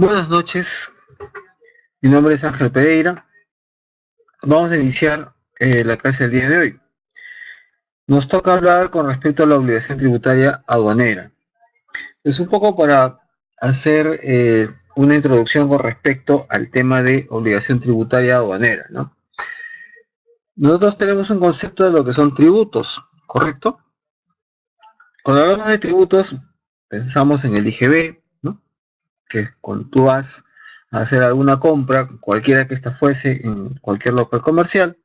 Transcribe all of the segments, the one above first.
Buenas noches, mi nombre es Ángel Pereira. Vamos a iniciar la clase del día de hoy. Nos toca hablar con respecto a la obligación tributaria aduanera. Es un poco para hacer una introducción con respecto al tema de obligación tributaria aduanera, ¿no? Nosotros tenemos un concepto de lo que son tributos, ¿correcto? Cuando hablamos de tributos, pensamos en el IGB, ¿no? Que cuando tú vas a hacer alguna compra, cualquiera que ésta fuese, en cualquier local comercial,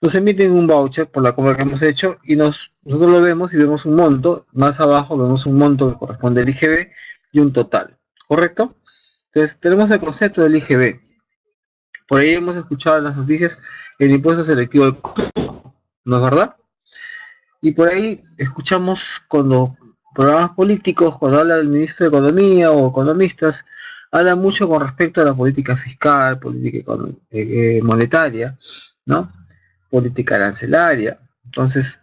nos emiten un voucher por la compra que hemos hecho y nosotros lo vemos y vemos un monto, más abajo vemos un monto que corresponde al IGB y un total, ¿correcto? Entonces tenemos el concepto del IGB. Por ahí hemos escuchado en las noticias el impuesto selectivo al consumo, ¿no es verdad? Y por ahí escuchamos cuando programas políticos, cuando habla el ministro de Economía o economistas, habla mucho con respecto a la política fiscal, política monetaria, ¿no? Política arancelaria. Entonces,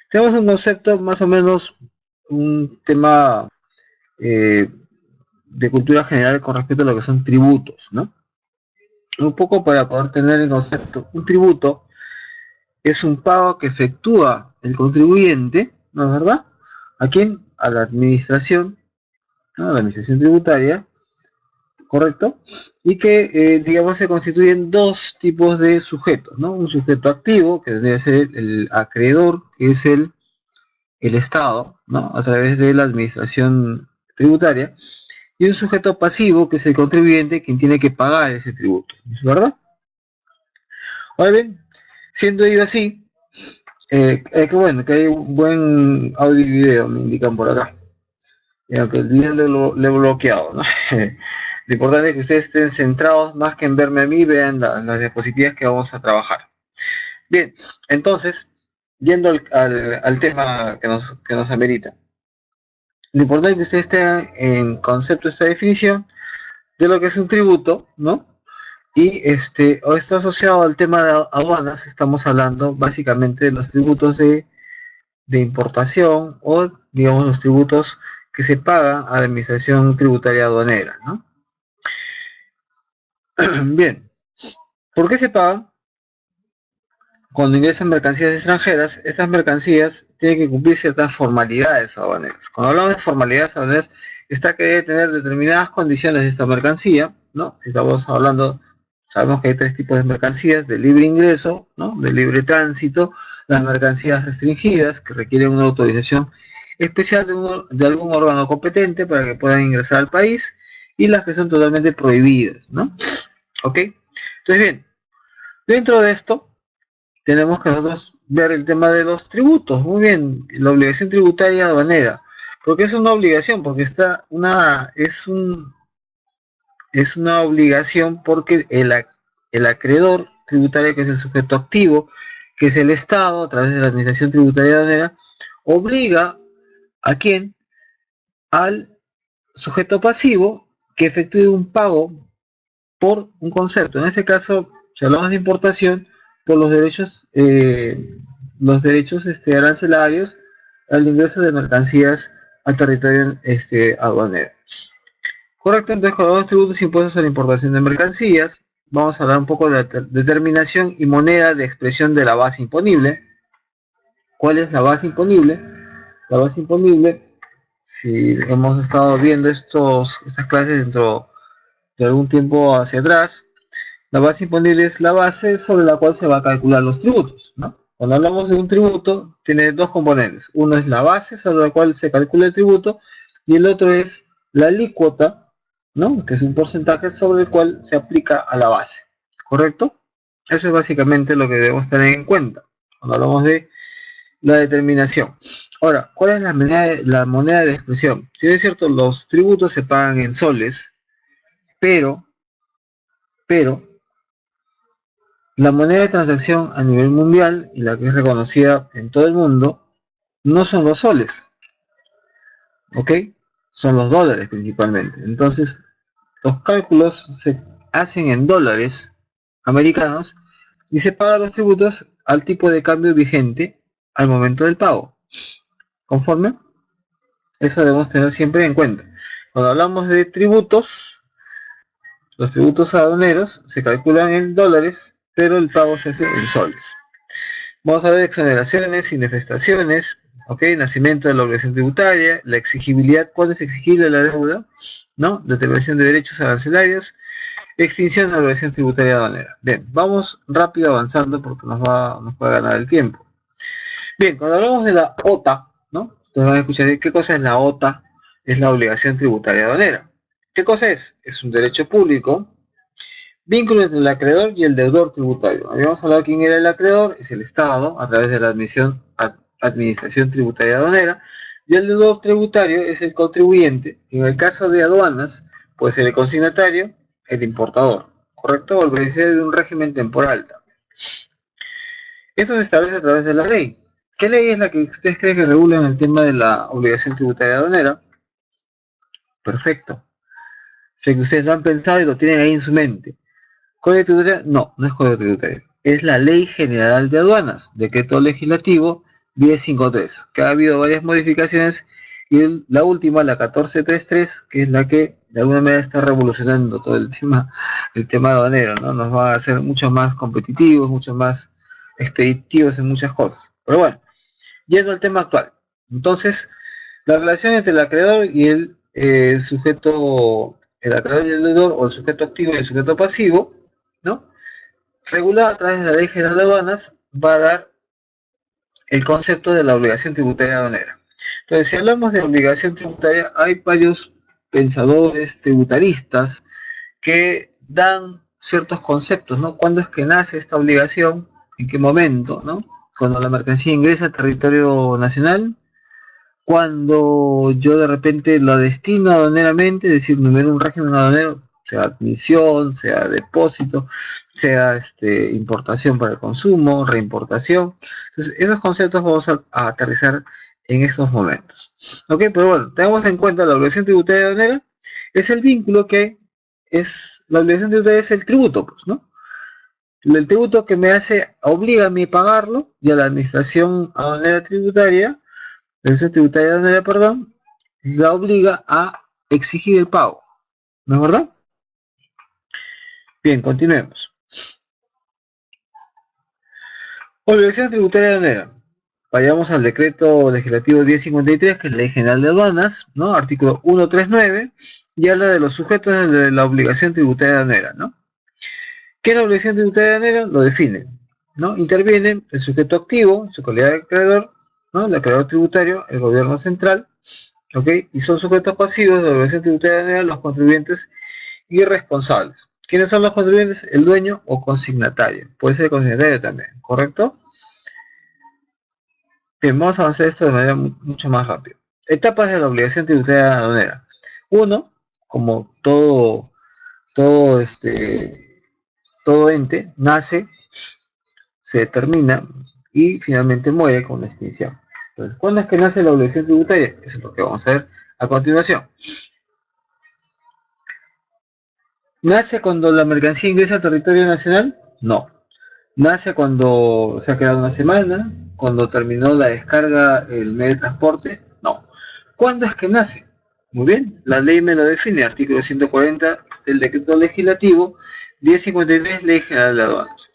tenemos un concepto más o menos, un tema eh, de cultura general con respecto a lo que son tributos, ¿no? Un poco para poder tener el concepto, un tributo es un pago que efectúa el contribuyente, ¿no es verdad? ¿A quién? A la administración, ¿no? A la administración tributaria, ¿correcto? Y que, digamos, se constituyen dos tipos de sujetos, ¿no? Un sujeto activo, que debe ser el acreedor, que es el Estado, ¿no? A través de la administración tributaria, y un sujeto pasivo, que es el contribuyente, quien tiene que pagar ese tributo, ¿es verdad? Ahora bien, siendo ello así, que bueno, que hay un buen audio y video, me indican por acá. Aunque el video le he bloqueado, ¿no? Lo importante es que ustedes estén centrados, más que en verme a mí, vean las diapositivas que vamos a trabajar. Bien, entonces, yendo al tema que nos amerita. Lo importante es que ustedes estén en concepto de esta definición de lo que es un tributo, ¿no? Y o está asociado al tema de aduanas, estamos hablando básicamente de los tributos de importación o, digamos, los tributos que se pagan a la administración tributaria aduanera, ¿no? Bien, ¿por qué se pagan? Cuando ingresan mercancías extranjeras, estas mercancías tienen que cumplir ciertas formalidades aduaneras. Cuando hablamos de formalidades aduaneras, está que debe tener determinadas condiciones de esta mercancía, ¿no? Si estamos hablando, sabemos que hay tres tipos de mercancías: de libre ingreso, ¿no? De libre tránsito, las mercancías restringidas, que requieren una autorización especial de algún órgano competente para que puedan ingresar al país, y las que son totalmente prohibidas, ¿no? ¿Ok? Entonces, bien, dentro de esto tenemos que nosotros ver el tema de los tributos. Muy bien, la obligación tributaria aduanera. Porque es una obligación, porque es una obligación porque el acreedor tributario, que es el sujeto activo, que es el Estado, a través de la administración tributaria aduanera, obliga a quién? Al sujeto pasivo que efectúe un pago por un concepto. En este caso, si hablamos de importación, por los derechos arancelarios al ingreso de mercancías al territorio aduanero. Correcto, entonces con los tributos e impuestos a la importación de mercancías, vamos a hablar un poco de la determinación y moneda de expresión de la base imponible. ¿Cuál es la base imponible? La base imponible, si hemos estado viendo estas clases dentro de algún tiempo hacia atrás, la base imponible es la base sobre la cual se va a calcular los tributos, ¿no? Cuando hablamos de un tributo, tiene dos componentes. Uno es la base sobre la cual se calcula el tributo y el otro es la alícuota, ¿no? Que es un porcentaje sobre el cual se aplica a la base, ¿correcto? Eso es básicamente lo que debemos tener en cuenta cuando hablamos de la determinación. Ahora, ¿cuál es la moneda de expresión? Si bien es cierto, los tributos se pagan en soles, pero la moneda de transacción a nivel mundial, y la que es reconocida en todo el mundo, no son los soles, ¿ok? Son los dólares principalmente. Entonces, los cálculos se hacen en dólares americanos y se pagan los tributos al tipo de cambio vigente al momento del pago. ¿Conforme? Eso debemos tener siempre en cuenta. Cuando hablamos de tributos, Los tributos aduaneros se calculan en dólares, pero el pago se hace en soles. Vamos a ver exoneraciones, inefestaciones, ¿ok? Nacimiento de la obligación tributaria, la exigibilidad, cuándo es exigible la deuda, ¿no? Determinación de derechos arancelarios, extinción de la obligación tributaria aduanera. Bien, vamos rápido avanzando porque nos puede ganar el tiempo. Bien, cuando hablamos de la OTA, ¿no? Ustedes van a escuchar qué cosa es la OTA, es la obligación tributaria aduanera. ¿Qué cosa es? Es un derecho público, vínculo entre el acreedor y el deudor tributario. Habíamos hablado de quién era el acreedor, es el Estado, a través de la administración tributaria aduanera, y el deudor tributario es el contribuyente. En el caso de aduanas, puede ser el consignatario, el importador, ¿correcto? O el beneficiario de un régimen temporal. Esto se establece a través de la ley. ¿Qué ley es la que ustedes creen que regula en el tema de la obligación tributaria aduanera? Perfecto. Sé que ustedes lo han pensado y lo tienen ahí en su mente. ¿Código tributario? No, no es código tributario. Es la Ley General de Aduanas, decreto legislativo 1053, que ha habido varias modificaciones y la última, la 1433, que es la que de alguna manera está revolucionando todo el tema aduanero, ¿no? Nos va a hacer mucho más competitivos, mucho más expeditivos en muchas cosas. Pero bueno, yendo al tema actual. Entonces, la relación entre el acreedor y el sujeto, el acreedor y el deudor, o el sujeto activo y el sujeto pasivo, ¿no? Regulada a través de la Ley General de Aduanas, va a dar el concepto de la obligación tributaria aduanera. Entonces, si hablamos de obligación tributaria, hay varios pensadores tributaristas que dan ciertos conceptos, ¿no? ¿Cuándo es que nace esta obligación? ¿En qué momento? ¿No? Cuando la mercancía ingresa a territorio nacional, cuando yo de repente la destino aduaneramente, es decir, numero un régimen aduanero, sea admisión, sea depósito, sea importación para el consumo, reimportación. Entonces, esos conceptos vamos a aterrizar en estos momentos. ¿Ok? Pero bueno, tengamos en cuenta la obligación tributaria aduanera, es el vínculo que es, la obligación tributaria es el tributo, pues, ¿no? El tributo que me obliga a mí a pagarlo, y a la administración aduanera tributaria, la administración tributaria aduanera, perdón, la obliga a exigir el pago. ¿No es verdad? Bien, continuemos. Obligación tributaria aduanera. Vayamos al decreto legislativo 1053, que es la Ley General de Aduanas, ¿no? Artículo 139, y habla de los sujetos de la obligación tributaria aduanera, ¿no? ¿Qué es la obligación tributaria aduanera? Lo define, ¿no? Interviene el sujeto activo, su calidad de acreedor, ¿no? El acreedor tributario, el gobierno central, ¿ok? Y son sujetos pasivos de la obligación tributaria aduanera los contribuyentes y responsables. ¿Quiénes son los contribuyentes? El dueño o consignatario. Puede ser el consignatario también, ¿correcto? Bien, vamos a avanzar esto de manera mucho más rápida. Etapas de la obligación tributaria aduanera. Uno, como todo ente, nace, se determina y finalmente muere con la extinción. Entonces, ¿cuándo es que nace la obligación tributaria? Eso es lo que vamos a ver a continuación. ¿Nace cuando la mercancía ingresa a territorio nacional? No. ¿Nace cuando se ha quedado una semana? ¿Cuando terminó la descarga el medio de transporte? No. ¿Cuándo es que nace? Muy bien, la ley me lo define, artículo 140 del decreto legislativo 1053, Ley General de Aduanas.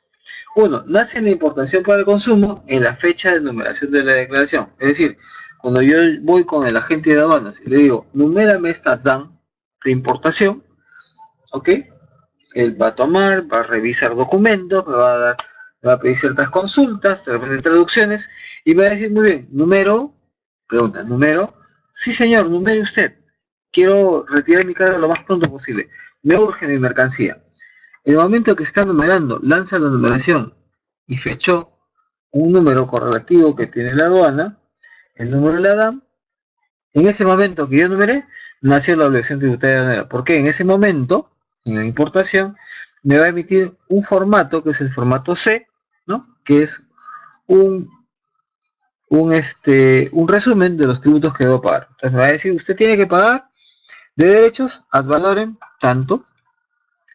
1. Nace en la importación para el consumo en la fecha de numeración de la declaración. Es decir, cuando yo voy con el agente de aduanas y le digo, numérame esta DAN de importación, ¿ok? Él va a tomar, va a revisar documentos, me va a pedir ciertas consultas, de repente traducciones, y me va a decir, muy bien, número, pregunta, número, sí señor, numere usted, quiero retirar mi carga lo más pronto posible, me urge mi mercancía. En el momento que está numerando, lanza la numeración y fechó un número correlativo que tiene la aduana, el número de la DAM, en ese momento que yo numeré, nació la obligación tributaria aduanera. ¿Por qué? En ese momento, en la importación, me va a emitir un formato que es el formato C, ¿no? Que es un resumen de los tributos que debo pagar. Entonces me va a decir, usted tiene que pagar de derechos ad valorem tanto,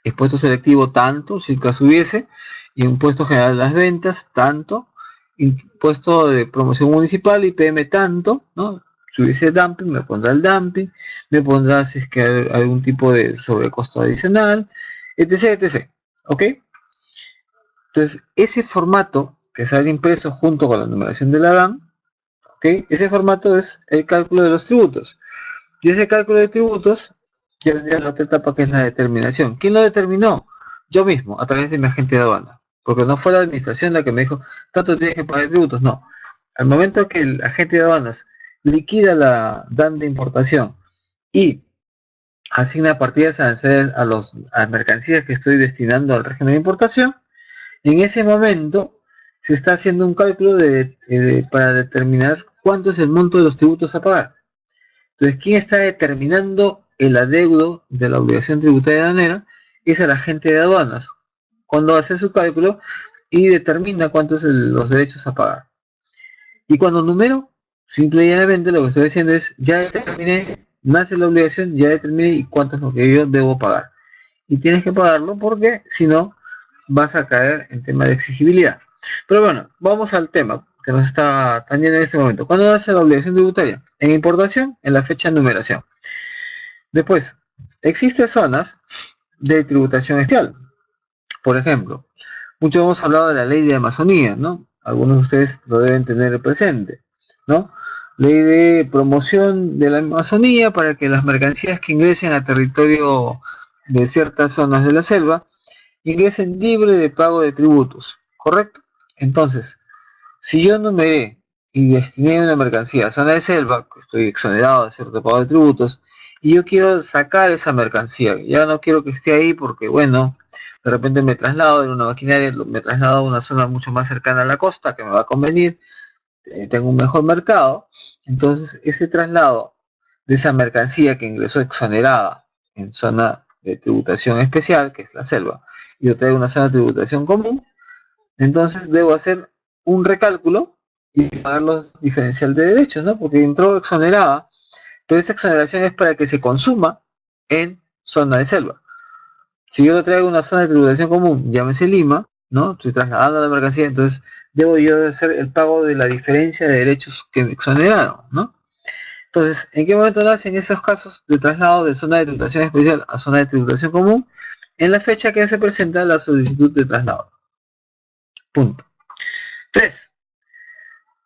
impuesto selectivo tanto, si el caso hubiese, y impuesto general de las ventas tanto, impuesto de promoción municipal, IPM tanto, ¿no? Si hubiese dumping, me pondrá el dumping, me pondrá si es que hay algún tipo de sobrecosto adicional, etc, etc. ¿Ok? Entonces, ese formato que sale impreso junto con la numeración de la DAN, ¿ok? Ese formato es el cálculo de los tributos. Y ese cálculo de tributos ya vendría a la otra etapa, que es la determinación. ¿Quién lo determinó? Yo mismo, a través de mi agente de aduana. Porque no fue la administración la que me dijo, tanto tienes que pagar tributos. No. Al momento que el agente de aduanas liquida la DAN de importación y asigna partidas a las mercancías que estoy destinando al régimen de importación, en ese momento se está haciendo un cálculo para determinar cuánto es el monto de los tributos a pagar. Entonces, ¿quién está determinando el adeudo de la obligación tributaria aduanera? Es el agente de aduanas, cuando hace su cálculo y determina cuántos son los derechos a pagar. Y cuando numero, simple y llanamente lo que estoy diciendo es, ya determiné, nace la obligación, ya determiné y cuánto es lo que yo debo pagar. Y tienes que pagarlo porque si no, vas a caer en tema de exigibilidad. Pero bueno, vamos al tema que nos está atañendo en este momento. ¿Cuándo nace la obligación tributaria? En importación, en la fecha de numeración. Después, existen zonas de tributación especial. Por ejemplo, muchos hemos hablado de la ley de Amazonía, ¿no? Algunos de ustedes lo deben tener presente, ¿no? Ley de promoción de la Amazonía para que las mercancías que ingresen a territorio de ciertas zonas de la selva ingresen libre de pago de tributos, ¿correcto? Entonces, si yo numeré y destiné una mercancía a zona de selva, estoy exonerado de cierto pago de tributos, y yo quiero sacar esa mercancía, ya no quiero que esté ahí porque, bueno, de repente me traslado en una maquinaria, me traslado a una zona mucho más cercana a la costa, que me va a convenir, tengo un mejor mercado, entonces ese traslado de esa mercancía que ingresó exonerada en zona de tributación especial, que es la selva, y yo traigo una zona de tributación común, entonces debo hacer un recálculo y pagar los diferencial de derechos, ¿no? Porque entró exonerada, pero esa exoneración es para que se consuma en zona de selva. Si yo lo traigo a una zona de tributación común, llámese Lima, ¿no? Estoy trasladando la mercancía, entonces debo yo hacer el pago de la diferencia de derechos que me exoneraron, ¿no? Entonces, ¿en qué momento nacen esos casos de traslado de zona de tributación especial a zona de tributación común? En la fecha que se presenta la solicitud de traslado. Punto. 3.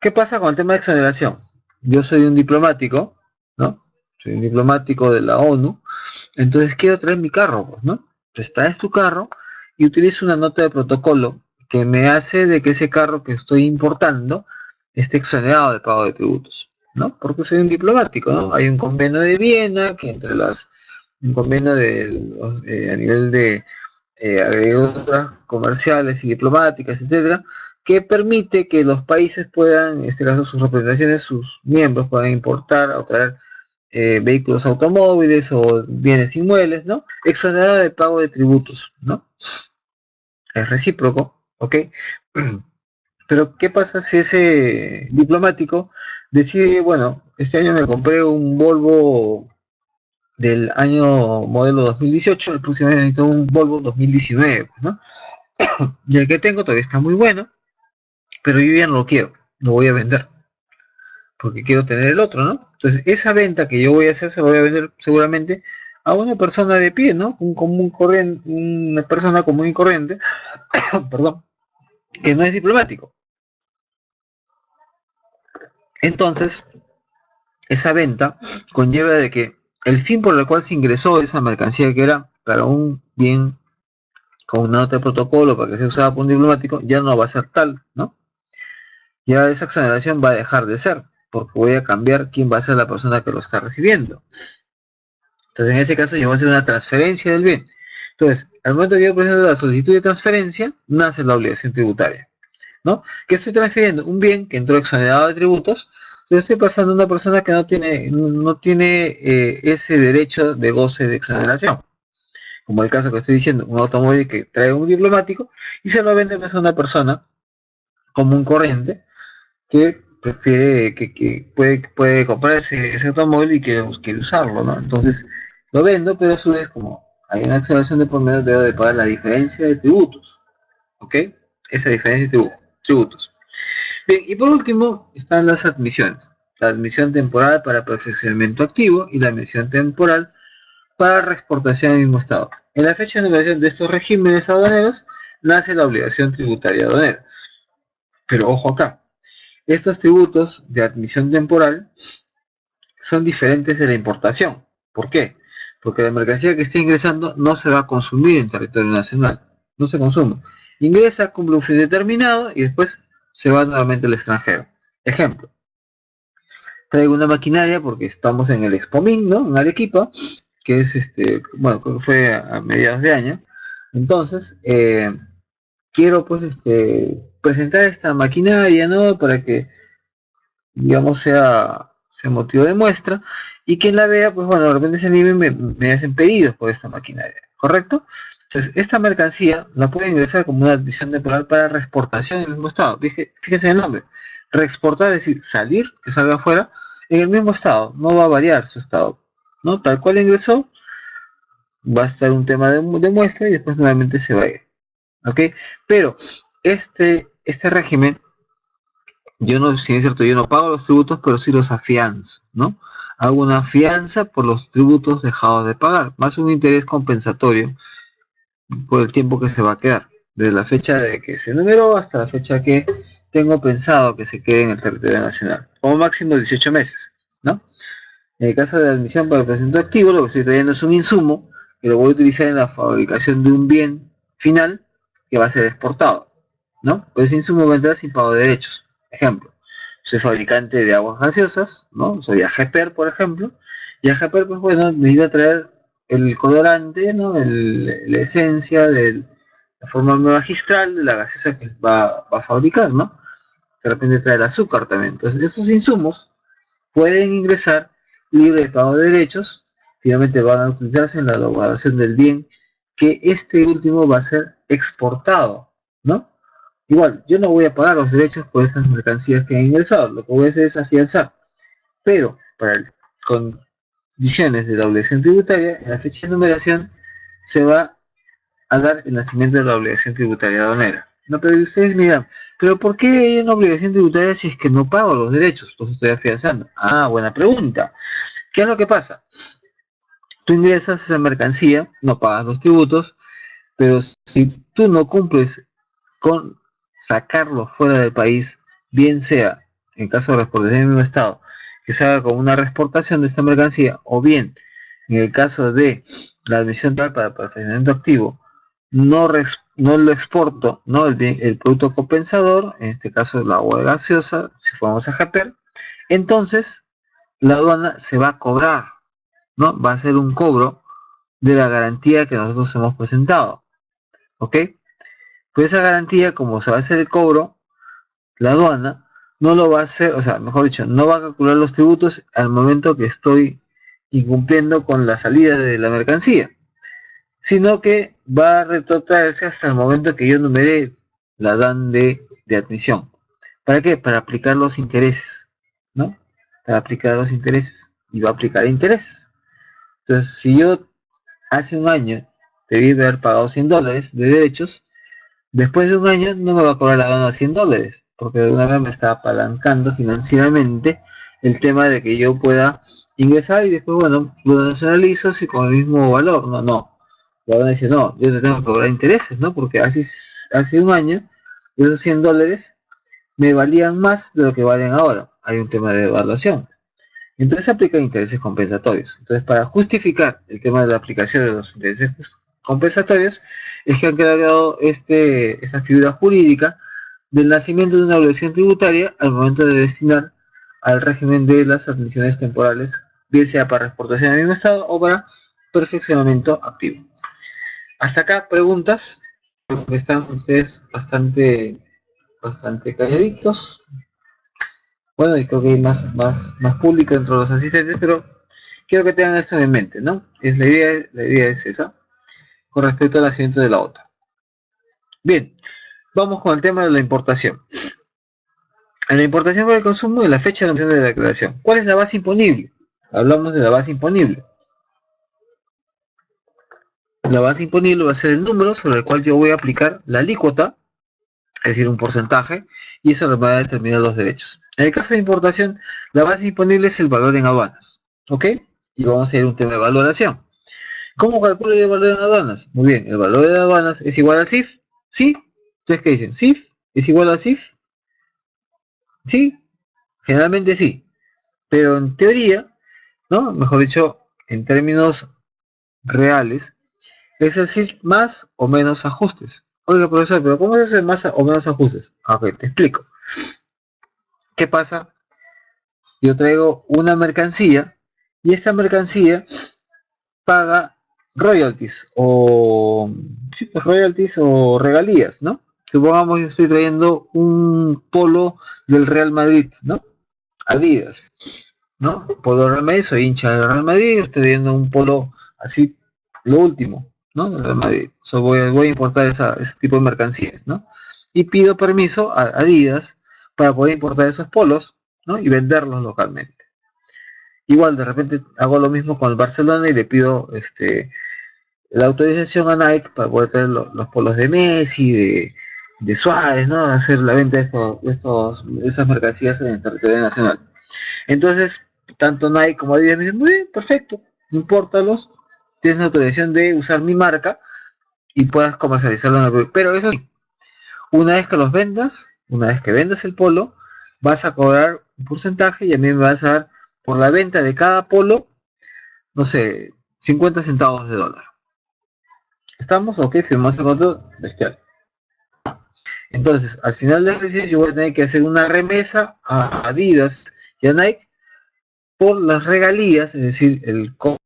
¿Qué pasa con el tema de exoneración? Yo soy un diplomático, ¿no? Soy un diplomático de la ONU, entonces quiero traer mi carro, pues, ¿no? Entonces traes tu carro y utilizo una nota de protocolo que me hace de que ese carro que estoy importando esté exonerado de pago de tributos, ¿no? Porque soy un diplomático, ¿no? Hay un convenio de Viena que un convenio a nivel de agregadoras comerciales y diplomáticas, etcétera, que permite que los países puedan, en este caso sus representaciones, sus miembros puedan importar o traer vehículos automóviles o bienes inmuebles, ¿no? Exonerada de pago de tributos, ¿no? Es recíproco, ¿ok? Pero, ¿qué pasa si ese diplomático decide, bueno, este año me compré un Volvo del año modelo 2018, el próximo año necesito un Volvo 2019, ¿no? Y el que tengo todavía está muy bueno, pero yo ya no lo quiero, lo voy a vender, porque quiero tener el otro, ¿no? Entonces, esa venta que yo voy a hacer se la voy a vender seguramente a una persona de pie, ¿no? Una persona común y corriente, perdón, que no es diplomático. Entonces, esa venta conlleva de que el fin por el cual se ingresó esa mercancía, que era para un bien con una nota de protocolo para que sea usada por un diplomático, ya no va a ser tal, ¿no? Ya esa exoneración va a dejar de ser, porque voy a cambiar quién va a ser la persona que lo está recibiendo. Entonces, en ese caso, yo voy a hacer una transferencia del bien. Entonces, al momento que yo presento la solicitud de transferencia, nace la obligación tributaria, ¿no? Que estoy transfiriendo un bien que entró exonerado de tributos, yo estoy pasando a una persona que no tiene ese derecho de goce de exoneración. Como el caso que estoy diciendo, un automóvil que trae un diplomático y se lo vende a una persona común corriente que prefiere, que puede comprar ese automóvil y que quiere usarlo, ¿no? Entonces lo vendo, pero a su vez, como hay una exoneración de por medio, debo de pagar la diferencia de tributos, ¿ok? Esa diferencia de tributos. Bien, y por último están las admisiones. La admisión temporal para perfeccionamiento activo y la admisión temporal para reexportación al mismo estado. En la fecha de numeración de estos regímenes aduaneros nace la obligación tributaria aduanera. Pero ojo acá, estos tributos de admisión temporal son diferentes de la importación. ¿Por qué? Porque la mercancía que está ingresando no se va a consumir en territorio nacional, no se consume. Ingresa, cumple un fin determinado y después se va nuevamente al extranjero. Ejemplo, traigo una maquinaria porque estamos en el Expomin, ¿no? En Arequipa, que es bueno, creo que fue a mediados de año. Entonces, quiero pues presentar esta maquinaria, ¿no? Para que, digamos, sea motivo de muestra, y quien la vea, pues bueno, de repente se anime y me hacen pedidos por esta maquinaria, ¿correcto? Entonces, esta mercancía la puede ingresar como una admisión temporal para reexportación en el mismo estado. Fíjese en el nombre. Reexportar, es decir, salir, que salga afuera, en el mismo estado, no va a variar su estado, ¿no? Tal cual ingresó, va a estar un tema de muestra y después nuevamente se va a ir, ¿ok? Pero este régimen, yo no, si es cierto, yo no pago los tributos, pero sí los afianzo, ¿no? Hago una fianza por los tributos dejados de pagar, más un interés compensatorio por el tiempo que se va a quedar, desde la fecha de que se numeró hasta la fecha que tengo pensado que se quede en el territorio nacional, como máximo 18 meses, ¿no? En el caso de admisión para el presente activo, lo que estoy trayendo es un insumo que lo voy a utilizar en la fabricación de un bien final que va a ser exportado, ¿no? Pues ese insumo va a entrar sin pago de derechos. Ejemplo, soy fabricante de aguas gaseosas, ¿no? Soy AGPER, por ejemplo, y AGPER, pues bueno, necesita traer el colorante, ¿no? La esencia de la forma magistral de la gaseosa que va a fabricar, ¿no? De repente trae el azúcar también. Entonces, esos insumos pueden ingresar libre de pago de derechos, finalmente van a utilizarse en la elaboración del bien que este último va a ser exportado, ¿no? Igual, yo no voy a pagar los derechos por estas mercancías que han ingresado, lo que voy a hacer es afianzar, pero para condiciones de la obligación tributaria, en la fecha de numeración se va a dar el nacimiento de la obligación tributaria aduanera. No, pero ustedes miran, pero ¿por qué hay una obligación tributaria si es que no pago los derechos? Los estoy afianzando. Ah, buena pregunta. ¿Qué es lo que pasa? Tú ingresas esa mercancía, no pagas los tributos, pero si tú no cumples con sacarlo fuera del país, bien sea en caso de exportación en el mismo estado, que se haga como una reexportación de esta mercancía, o bien en el caso de la admisión tal para perfeccionamiento activo, no lo exporto, ¿no? El producto compensador, en este caso la agua gaseosa, si fuéramos a JAPER, entonces la aduana se va a cobrar, ¿no? Va a ser un cobro de la garantía que nosotros hemos presentado, ¿ok? Pues esa garantía, como se va a hacer el cobro, la aduana no lo va a hacer, o sea, mejor dicho, no va a calcular los tributos al momento que estoy incumpliendo con la salida de la mercancía, sino que va a retrotraerse hasta el momento que yo numeré la DAN de admisión. ¿Para qué? Para aplicar los intereses, ¿no? Para aplicar los intereses. Y va a aplicar intereses. Entonces, si yo hace un año debí haber pagado $100 de derechos, después de un año no me va a cobrar la gana de $100, porque de una vez me está apalancando financieramente el tema de que yo pueda ingresar y después, bueno, lo nacionalizo si con el mismo valor. No, no. La van a decir, no, yo te tengo que cobrar intereses, ¿no? Porque hace un año esos $100 me valían más de lo que valen ahora. Hay un tema de evaluación. Entonces se aplican intereses compensatorios. Entonces, para justificar el tema de la aplicación de los intereses compensatorios, es que han creado esa figura jurídica del nacimiento de una obligación tributaria al momento de destinar al régimen de las admisiones temporales, bien sea para exportación al mismo estado o para perfeccionamiento activo. Hasta acá, preguntas. Están ustedes bastante calladitos. Bueno, y creo que hay más público entre los asistentes, pero quiero que tengan esto en mente, ¿no? La idea es esa, con respecto al nacimiento de la OTA. Bien, vamos con el tema de la importación. En la importación para el consumo y la fecha de emisión de la declaración. ¿Cuál es la base imponible? Hablamos de la base imponible. La base imponible va a ser el número sobre el cual yo voy a aplicar la alícuota, es decir, un porcentaje, y eso nos va a determinar los derechos. En el caso de importación, la base imponible es el valor en aduanas, ¿ok? Y vamos a ir a un tema de valoración. ¿Cómo calculo yo el valor de aduanas? Muy bien, el valor de aduanas es igual al CIF. ¿Sí? ¿Ustedes qué dicen? ¿CIF es igual al CIF? Sí, generalmente sí. Pero en teoría, ¿no? Mejor dicho, en términos reales, es el CIF más o menos ajustes. Oiga, profesor, pero ¿cómo es eso de más o menos ajustes? Ok, te explico. ¿Qué pasa? Yo traigo una mercancía y esta mercancía paga royalties o, sí, pues royalties o regalías, ¿no? Supongamos yo estoy trayendo un polo del Real Madrid, ¿no? Adidas, ¿no? Polo Real Madrid, soy hincha del Real Madrid, estoy trayendo un polo así, lo último, ¿no? Del Real Madrid. So voy a importar ese tipo de mercancías, ¿no? Y pido permiso a Adidas para poder importar esos polos, ¿no? Y venderlos localmente. Igual de repente hago lo mismo con el Barcelona y le pido la autorización a Nike para poder tener los polos de Messi, de Suárez, ¿no? Hacer la venta de esas mercancías en el territorio nacional. Entonces, tanto Nike como Adidas me dicen, muy bien, perfecto, impórtalos, tienes la autorización de usar mi marca y puedas comercializarlo en el Perú. Pero eso sí, una vez que los vendas, una vez que vendas el polo, vas a cobrar un porcentaje y a mí me vas a dar por la venta de cada polo, no sé, 50 centavos de dólar. ¿Estamos? Ok, firmamos el contrato, bestial. Entonces, al final del ejercicio yo voy a tener que hacer una remesa a Adidas y a Nike por las regalías, es decir, el costo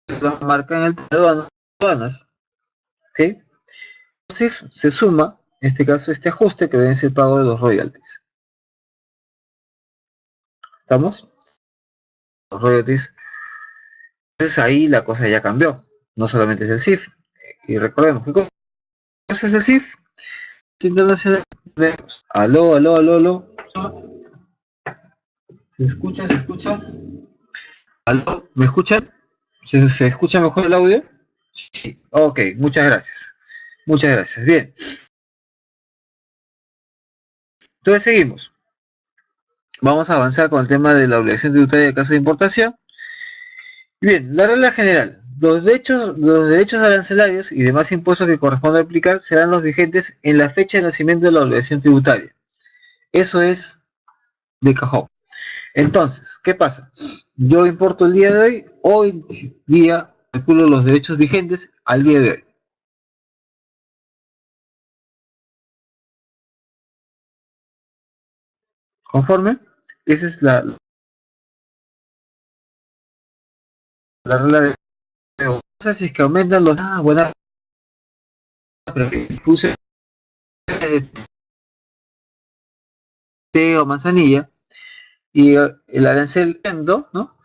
de la marca en el de aduanas, ¿ok? Entonces, se suma, en este caso, este ajuste que debe ser el pago de los royalties. ¿Estamos? Los royalties. Entonces ahí la cosa ya cambió. No solamente es el CIF. Y recordemos, ¿qué cosa es el CIF? Internacional de... Aló, aló, aló, aló. ¿Se escucha? ¿Se escucha? ¿Aló? ¿Me escuchan? ¿Se escucha mejor el audio? Sí. Ok, muchas gracias. Muchas gracias. Bien. Entonces seguimos. Vamos a avanzar con el tema de la obligación tributaria de caso de importación. Bien, la regla general. Los derechos arancelarios y demás impuestos que corresponde aplicar serán los vigentes en la fecha de nacimiento de la obligación tributaria. Eso es de cajón. Entonces, ¿qué pasa? Yo importo el día de hoy día calculo los derechos vigentes al día de hoy. ¿Conforme? Esa es la regla de... No sé si es que aumentan los... Ah, buena, pero que puse té o manzanilla y el arancel vendo, ¿no?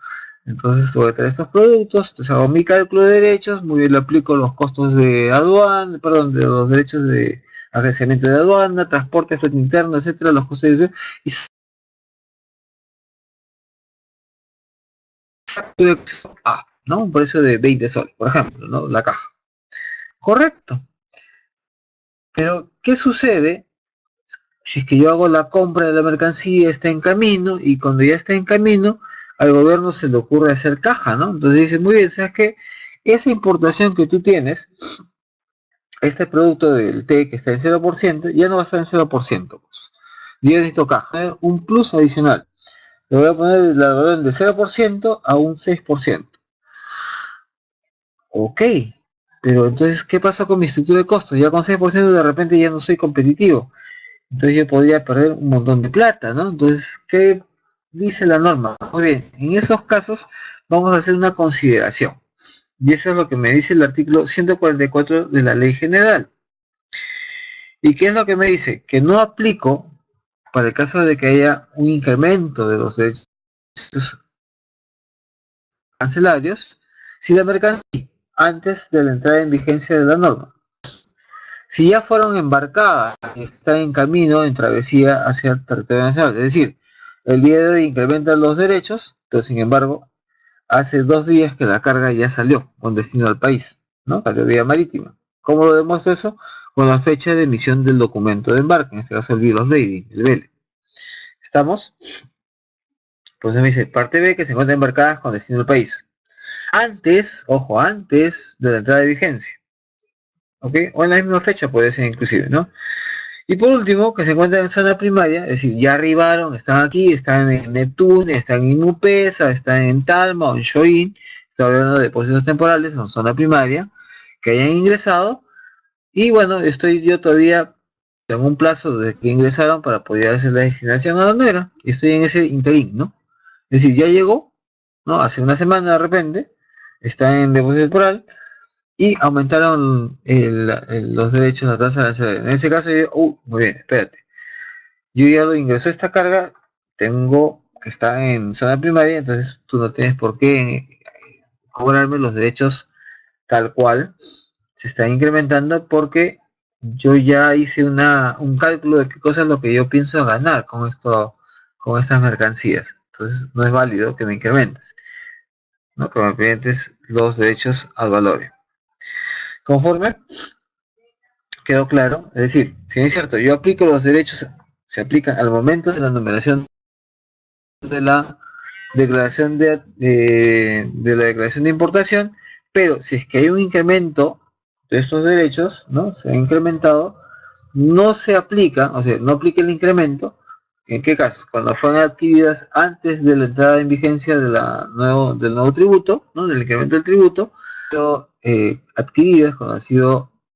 Entonces voy a traer estos productos, entonces hago mi cálculo de derechos, muy bien le aplico los costos de aduana, perdón, de los derechos de agenciamiento de aduana, transporte, flete interno, etcétera, los costos de y ¿no? Un precio de 20 soles, por ejemplo, ¿no? La caja. Correcto. Pero, ¿qué sucede si es que yo hago la compra de la mercancía, está en camino, y cuando ya está en camino, al gobierno se le ocurre hacer caja, ¿no? Entonces dice, muy bien, ¿sabes qué? Esa importación que tú tienes, este producto del té que está en 0%, ya no va a estar en 0%. Pues. Yo necesito caja, ¿eh? Un plus adicional. Le voy a poner la valor de 0% a un 6%. Ok, pero entonces, ¿qué pasa con mi estructura de costos? Ya con 6% de repente ya no soy competitivo. Entonces yo podría perder un montón de plata, ¿no? Entonces, ¿qué dice la norma? Muy bien, en esos casos vamos a hacer una consideración. Y eso es lo que me dice el artículo 144 de la Ley General. ¿Y qué es lo que me dice? Que no aplico para el caso de que haya un incremento de los derechos cancelarios si la mercancía antes de la entrada en vigencia de la norma. Si ya fueron embarcadas y están en camino en travesía hacia el territorio nacional, es decir, el día de hoy incrementan los derechos, pero sin embargo, hace 2 días que la carga ya salió con destino al país, ¿no? Salió vía marítima. ¿Cómo lo demuestro eso? Con la fecha de emisión del documento de embarque, en este caso el Bill of Lading, el BL. ¿Estamos? Pues me dice, parte B que se encuentra embarcadas con destino al país. antes, ojo, antes de la entrada de vigencia, ¿ok? O en la misma fecha puede ser inclusive, ¿no? Y por último, que se encuentran en zona primaria, es decir, ya arribaron, están aquí, están en Neptune, están en Upesa, están en Talma o en Shoin, estoy hablando de depósitos temporales en zona primaria, que hayan ingresado, y bueno, estoy yo todavía, tengo un plazo de que ingresaron para poder hacer la destinación a donde era, y estoy en ese interín, ¿no? Es decir, ya llegó, ¿no? Hace una semana de repente, está en depósito temporal, y aumentaron los derechos, la tasa de arancel. En ese caso, yo digo, muy bien, espérate. Yo ya lo ingresó esta carga, tengo que estar en zona primaria, entonces tú no tienes por qué cobrarme los derechos tal cual. Se está incrementando porque yo ya hice un cálculo de qué cosa es lo que yo pienso ganar con esto, con estas mercancías. Entonces no es válido que me incrementes, ¿no? Que me incrementes los derechos al valor. Conforme quedó claro, es decir, si es cierto, yo aplico los derechos, se aplican al momento de la numeración de la declaración de la declaración de importación, pero si es que hay un incremento de estos derechos, ¿no? Se ha incrementado, no se aplica, o sea, no aplica el incremento. ¿En qué caso? Cuando fueron adquiridas antes de la entrada en vigencia del nuevo tributo, ¿no? Del incremento del tributo, adquiridas cuando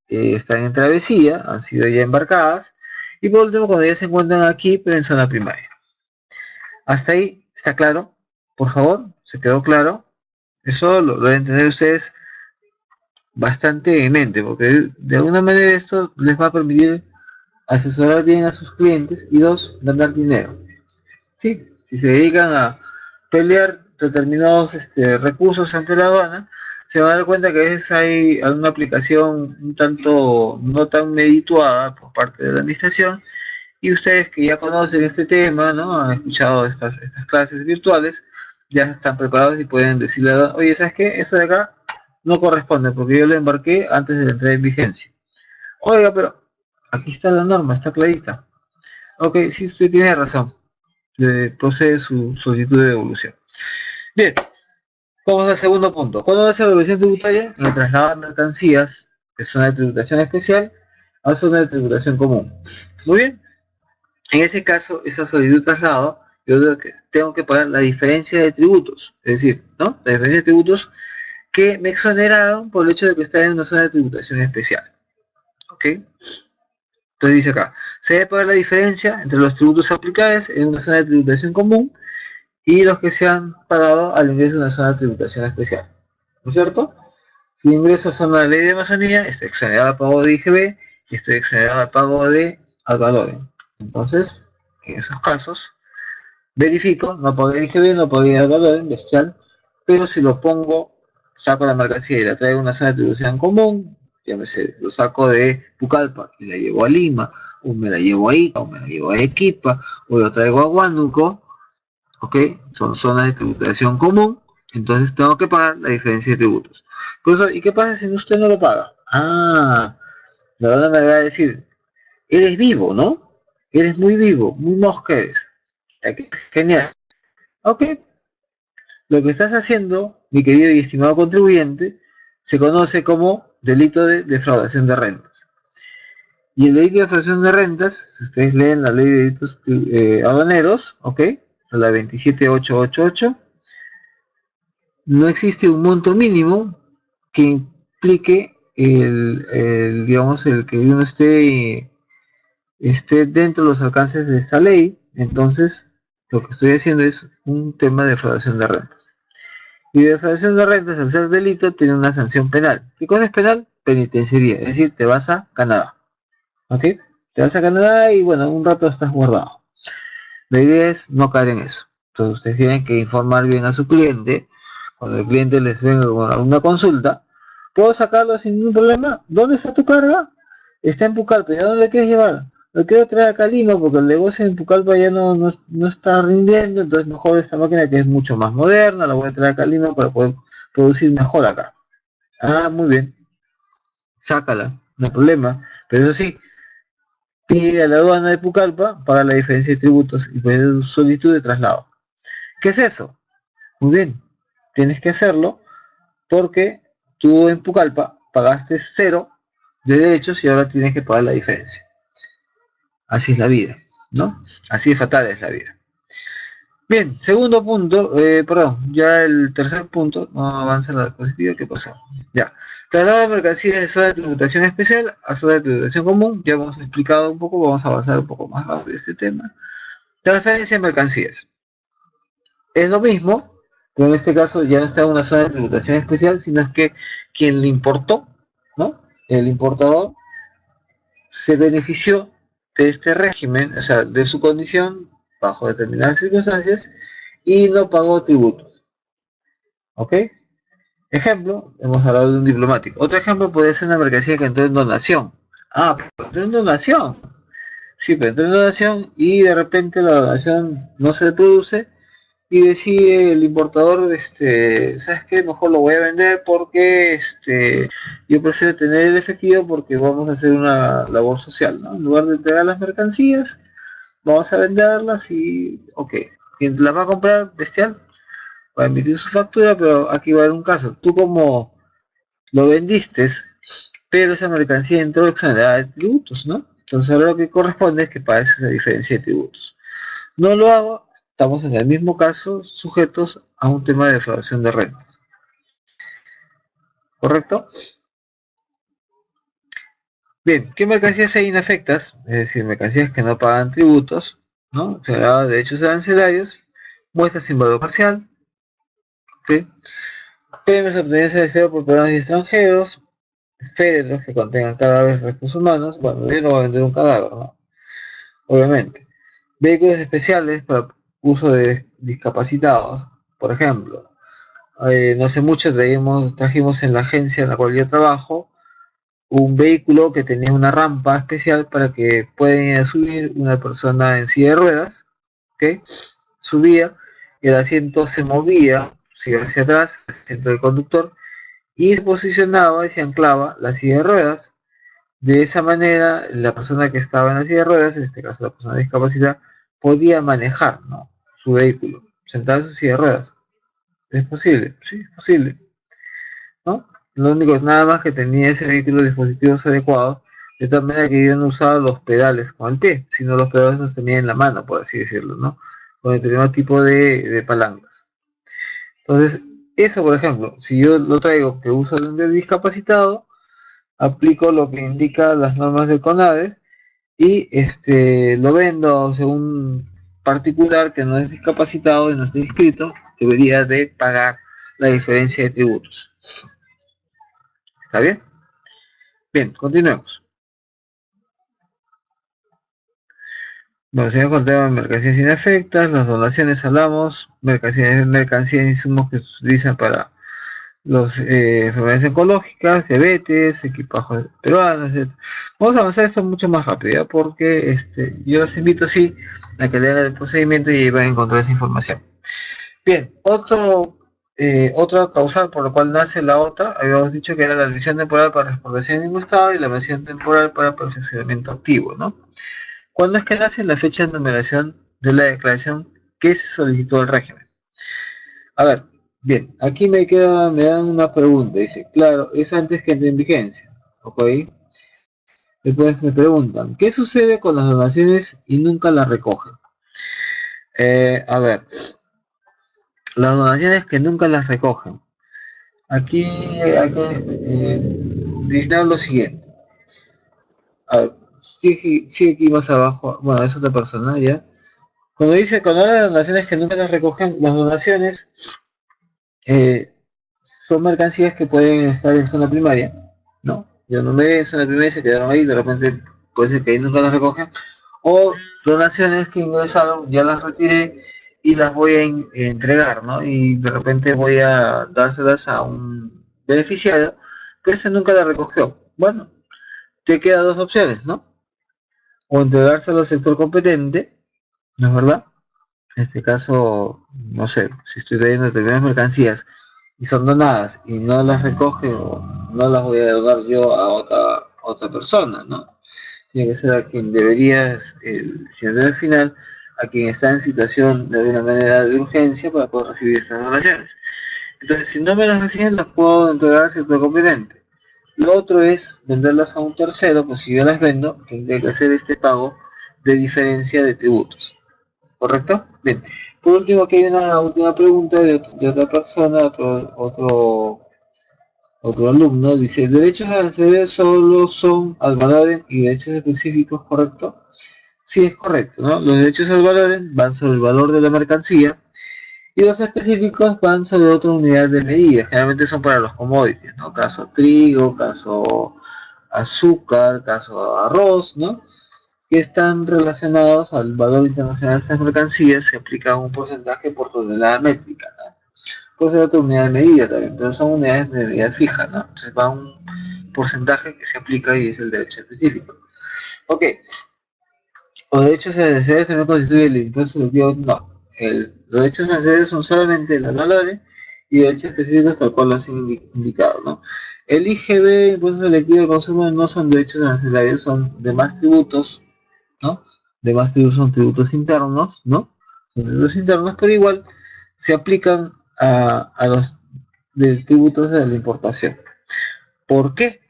están en travesía, han sido ya embarcadas, y por último cuando ya se encuentran aquí, pero en zona primaria. Hasta ahí está claro, por favor, se quedó claro. Eso lo deben tener ustedes bastante en mente, porque de alguna manera esto les va a permitir asesorar bien a sus clientes y dos, ganar dinero. Sí, si se dedican a pelear determinados recursos ante la aduana, se van a dar cuenta que a veces hay alguna aplicación un tanto no tan medituada por parte de la administración y ustedes que ya conocen este tema, ¿no? Han escuchado estas clases virtuales, ya están preparados y pueden decirle, oye, ¿sabes qué? Eso de acá no corresponde porque yo lo embarqué antes de la entrada en vigencia. Oiga, pero aquí está la norma, está clarita. Ok, sí, usted tiene razón. Procede su solicitud de devolución. Bien, vamos al segundo punto. ¿Cuándo va a ser la devolución tributaria? En trasladar mercancías de zona de tributación especial a zona de tributación común. Muy bien. En ese caso, esa solicitud de traslado, yo tengo que pagar la diferencia de tributos, es decir, ¿no? La diferencia de tributos que me exoneraron por el hecho de que está en una zona de tributación especial. ¿Ok? Entonces dice acá, se debe pagar la diferencia entre los tributos aplicables en una zona de tributación común y los que se han pagado al ingreso de una zona de tributación especial. ¿No es cierto? Si ingreso a zona de ley de Amazonía, estoy exonerado al pago de IGB y estoy exonerado al pago de al valor. Entonces, en esos casos, verifico, no pagué IGB, no pagué al valor bestial, pero si lo pongo, saco la mercancía y la traigo a una zona de distribución común, llámese, lo saco de Pucallpa y la llevo a Lima, o me la llevo a Ica, o me la llevo a Arequipa, o lo traigo a Huánuco, ¿ok? Son zonas de tributación común, entonces tengo que pagar la diferencia de tributos. Profesor, ¿y qué pasa si usted no lo paga? La verdad me va a decir, eres vivo, ¿no? Eres muy vivo, muy mosca eres. Genial. Ok, lo que estás haciendo, mi querido y estimado contribuyente, se conoce como delito de defraudación de rentas. Y el delito de defraudación de rentas, si ustedes leen la ley de delitos aduaneros, ¿ok? La 27888, no existe un monto mínimo que implique digamos, el que uno esté dentro de los alcances de esta ley. Entonces, lo que estoy haciendo es un tema de defraudación de rentas. Y defraudación de rentas, al ser delito, tiene una sanción penal. ¿Qué cosa es penal? Penitenciaría, es decir, te vas a Canadá. ¿Ok? Te vas a Canadá y bueno, un rato estás guardado. La idea es no caer en eso. Entonces ustedes tienen que informar bien a su cliente. Cuando el cliente les venga a una consulta, ¿puedo sacarlo sin ningún problema? ¿Dónde está tu carga? Está en Pucallpa. ¿Y a dónde le quieres llevar? Lo quiero traer acá a Lima porque el negocio en Pucallpa ya no está rindiendo, entonces mejor esta máquina que es mucho más moderna, la voy a traer acá a Lima para poder producir mejor acá. Muy bien, sácala, no hay problema. Pero eso sí, pide a la aduana de Pucallpa para la diferencia de tributos y pedir solicitud de traslado. ¿Qué es eso? Muy bien, tienes que hacerlo porque tú en Pucallpa pagaste cero de derechos y ahora tienes que pagar la diferencia. Así es la vida, ¿no? Así de fatal es la vida. Bien, segundo punto, perdón, ya el tercer punto, no avanza la diapositiva, ¿qué pasó? Ya, traslado de mercancías de zona de tributación especial a zona de tributación común, ya hemos explicado un poco, vamos a avanzar un poco más rápido este tema. Transferencia de mercancías. Es lo mismo, pero en este caso ya no está en una zona de tributación especial, sino es que quien lo importó, ¿no? El importador se benefició de este régimen, o sea, de su condición bajo determinadas circunstancias y no pagó tributos. ¿Ok? Ejemplo, hemos hablado de un diplomático. Otro ejemplo puede ser una mercancía que entró en donación. Ah, pero entró en donación. Sí, pero entró en donación y de repente la donación no se produce y decide el importador, ¿sabes qué? Mejor lo voy a vender porque yo prefiero tener el efectivo porque vamos a hacer una labor social, ¿no? En lugar de entregar las mercancías, vamos a venderlas y, ok, quien las va a comprar, bestial, va a emitir su factura, pero aquí va a haber un caso. Tú como lo vendiste, pero esa mercancía entró exonerada de tributos, ¿no? Entonces ahora lo que corresponde es que pagues esa diferencia de tributos. No lo hago, estamos en el mismo caso sujetos a un tema de declaración de rentas. ¿Correcto? Bien, ¿qué mercancías hay inafectas? Es decir, mercancías que no pagan tributos, ¿no? Se hablaba de derechos arancelarios, muestras sin valor parcial, ¿sí? Premios obtenidos en el exterior por peruanos y extranjeros, féretros que contengan cadáveres restos humanos. Bueno, yo no voy a vender un cadáver, ¿no? Obviamente. Vehículos especiales para uso de discapacitados, por ejemplo. No hace mucho trajimos en la agencia en la cual yo trabajo un vehículo que tenía una rampa especial para que pueda subir una persona en silla de ruedas, ¿ok? Subía, el asiento se movía, se iba hacia atrás, el asiento del conductor, y se posicionaba y se anclaba la silla de ruedas. De esa manera, la persona que estaba en la silla de ruedas, en este caso la persona discapacitada, podía manejar, ¿no?, su vehículo, sentado en su silla de ruedas. ¿Es posible? Sí, es posible, ¿no? Lo único, nada más que tenía ese vehículo dispositivos adecuados, de tal manera que yo no usaba los pedales con el pie, sino los pedales los tenía en la mano, por así decirlo, ¿no? Con determinado tipo de palancas. Entonces, eso, por ejemplo, si yo lo traigo que uso de un discapacitado, aplico lo que indica las normas del CONADES y lo vendo según particular que no es discapacitado y no está inscrito, debería de pagar la diferencia de tributos. ¿Está bien? Bien, continuemos. Bueno, seguimos con el tema de mercancías inafectas, las donaciones hablamos, mercancías e insumos que se utilizan para los enfermedades oncológicas, diabetes, equipaje peruano, etc. Vamos a avanzar esto mucho más rápido, ¿ya? Porque yo los invito, sí, a que lean el procedimiento y ahí van a encontrar esa información. Bien, otra causal por la cual nace la OTA, habíamos dicho que era la admisión temporal para exportación en ningún estado y la admisión temporal para perfeccionamiento activo, ¿no? ¿Cuándo es que nace la fecha de numeración de la declaración que se solicitó al régimen? A ver, bien, aquí me dan una pregunta, dice, claro, es antes que entre en vigencia, ¿ok? Después me preguntan, ¿qué sucede con las donaciones y nunca las recogen? A ver, las donaciones que nunca las recogen. Aquí hay que dignar lo siguiente. A ver, sigue aquí más abajo, bueno, es otra persona, ¿ya? Cuando habla de donaciones que nunca las recogen, las donaciones son mercancías que pueden estar en zona primaria, ¿no? Yo no me en zona primaria, se quedaron ahí, de repente puede ser que ahí nunca las recogen, o donaciones que ingresaron, ya las retiré y las voy a entregar, ¿no? Y de repente voy a dárselas a un beneficiario, pero este nunca la recogió. Bueno, te quedan dos opciones, ¿no? O entregárselo al sector competente, ¿no es verdad? En este caso, no sé, si estoy trayendo determinadas mercancías y son donadas y no las recoge o no las voy a donar yo a otra persona, ¿no? Tiene que ser a quien debería, si no al final, a quien está en situación de alguna manera de urgencia para poder recibir estas donaciones. Entonces, si no me las reciben, las puedo entregar al sector competente. Lo otro es venderlas a un tercero, pues si yo las vendo, tendría que hacer este pago de diferencia de tributos. ¿Correcto? Bien. Por último, aquí hay una última pregunta de otra persona, otro alumno. Dice, derechos al ceder solo son al valor y derechos específicos, ¿correcto? Sí, es correcto, ¿no? Los derechos al valor van sobre el valor de la mercancía y los específicos van sobre otra unidad de medida. Generalmente son para los commodities, ¿no? Caso trigo, caso azúcar, caso arroz, ¿no? Que están relacionados al valor internacional de estas mercancías, se aplica un porcentaje por tonelada métrica, ¿no? Puede ser otra unidad de medida también, pero son unidades de medida fija, ¿no? Entonces va un porcentaje que se aplica y es el derecho específico. Ok, los derechos financieros también constituye el impuesto selectivo, no. Los derechos financieros son solamente los valores y derechos específicos tal cual lo han indicado, ¿no? El IGB, impuesto selectivo de consumo, no son derechos arancelarios, son demás tributos, ¿no? Demás tributos son tributos internos, ¿no? Son tributos internos, pero igual se aplican a los tributos de la importación. ¿Por qué?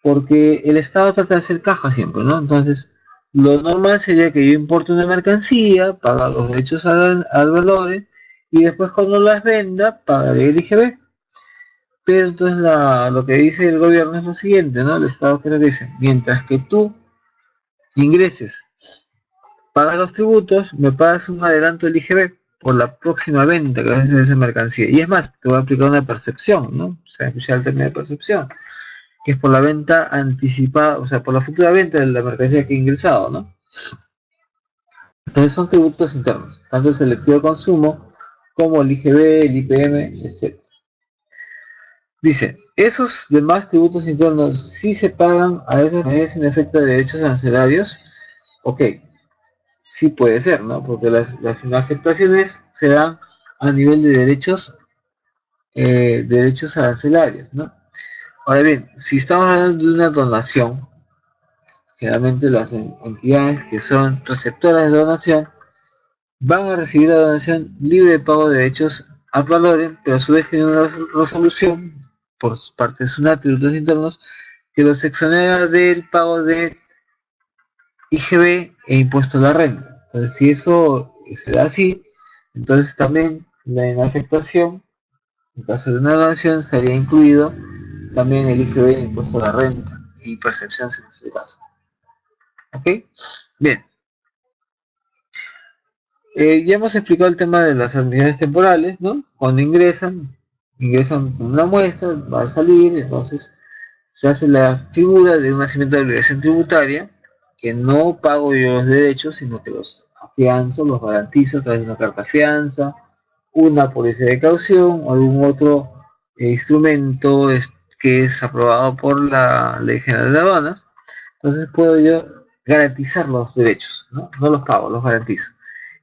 Porque el Estado trata de hacer caja siempre, ¿no? Entonces, lo normal sería que yo importe una mercancía, paga los derechos al valor y después cuando las venda, pagaré el IGB. Pero entonces lo que dice el gobierno es lo siguiente, ¿no? El Estado creo que dice, mientras que tú ingreses, pagas los tributos, me pagas un adelanto del IGB por la próxima venta que haces de esa mercancía. Y es más, te voy a aplicar una percepción, ¿no? O sea, escuchar el término de percepción, que es por la venta anticipada, o sea, por la futura venta de la mercancía que he ingresado, ¿no? Entonces son tributos internos, tanto el selectivo de consumo como el IGB, el IPM, etc. Dice, esos demás tributos internos sí se pagan a esas medidas en efecto de derechos arancelarios. Ok, sí puede ser, ¿no? Porque las afectaciones se dan a nivel de derechos arancelarios, ¿no? Ahora bien, si estamos hablando de una donación, generalmente las entidades que son receptoras de donación van a recibir la donación libre de pago de derechos ad valorem, pero a su vez tienen una resolución por parte de sus tributos internos que los exonera del pago de IGB e impuesto a la renta. Entonces, si eso se da así, entonces también la inafectación, en caso de una donación, estaría incluido también el IGB e impuesto a la renta y percepción en ese caso. ¿Ok? Bien. Ya hemos explicado el tema de las admisiones temporales, ¿no? Cuando ingresan con una muestra, va a salir, entonces se hace la figura de un nacimiento de obligación tributaria, que no pago yo los derechos, sino que los afianzo, los garantizo a través de una carta fianza, una póliza de caución o algún otro instrumento que es aprobado por la Ley General de Aduanas. Entonces puedo yo garantizar los derechos, ¿no? No los pago, los garantizo.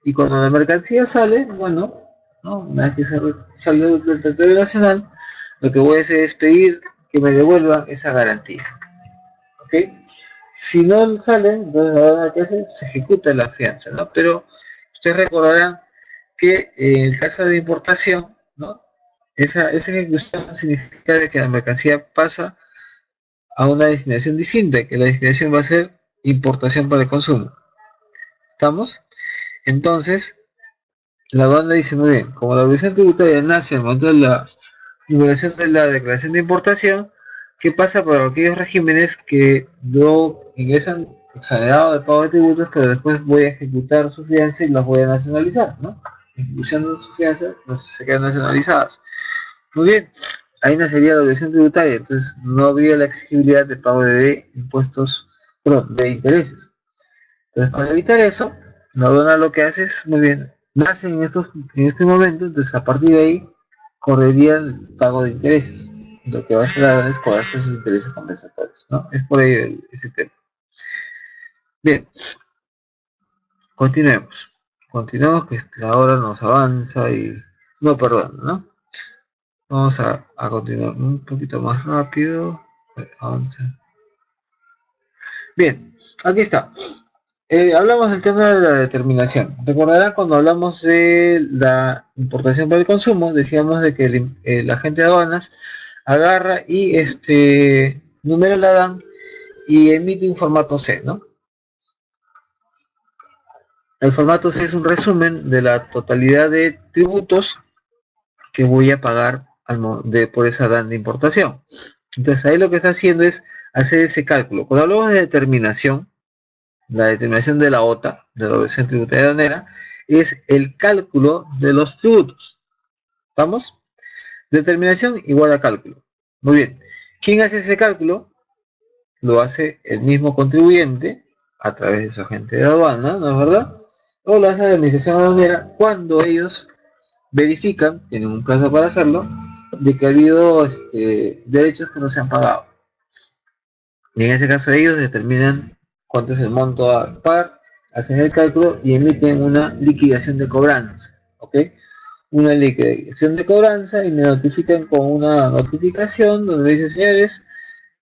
Y cuando la mercancía sale, bueno, ¿no? Una vez que salió del territorio nacional, lo que voy a hacer es pedir que me devuelvan esa garantía. ¿Ok? Si no salen, entonces ahora que hacen, se ejecuta la fianza, ¿no? Pero ustedes recordarán que en el caso de importación, ¿no? Esa ejecución significa de que la mercancía pasa a una destinación distinta, que la destinación va a ser importación para el consumo. ¿Estamos? Entonces, la banda dice muy bien, como la obligación tributaria nace al momento de la divulgación de la declaración de importación, ¿qué pasa para aquellos regímenes que no ingresan exonerados de pago de tributos, pero después voy a ejecutar su fianza y las voy a nacionalizar, ¿no? Ejecución de su fianza, pues se quedan nacionalizadas. Muy bien, ahí nacería la obligación tributaria, entonces no habría la exigibilidad de pago de impuestos, perdón, de intereses. Entonces, para evitar eso, la aduana lo que hace es, muy bien, nace en este momento, entonces a partir de ahí correría el pago de intereses. Lo que va a hacer la aduana es cobrarse sus intereses compensatorios, ¿no? Es por ahí ese tema. Bien, continuemos. Continuamos que la hora nos avanza y... No, perdón, ¿no? Vamos a continuar un poquito más rápido. Avanza. Bien, aquí está. Hablamos del tema de la determinación. Recordarán cuando hablamos de la importación para el consumo, decíamos de que el agente de aduanas agarra y numera la DAN y emite un formato C, ¿no? El formato C es un resumen de la totalidad de tributos que voy a pagar por esa DAN de importación. Entonces ahí lo que está haciendo es hacer ese cálculo. Cuando hablamos de determinación, la determinación de la OTA, de la obligación tributaria aduanera, es el cálculo de los tributos. ¿Estamos? Determinación igual a cálculo. Muy bien. ¿Quién hace ese cálculo? Lo hace el mismo contribuyente a través de su agente de aduana, ¿no es verdad? O lo hace la administración aduanera cuando ellos verifican, tienen un plazo para hacerlo, de que ha habido derechos que no se han pagado. Y en ese caso ellos determinan cuánto es el monto a pagar, hacen el cálculo y emiten una liquidación de cobranza, ¿ok? Una liquidación de cobranza y me notifican con una notificación donde me dice, señores,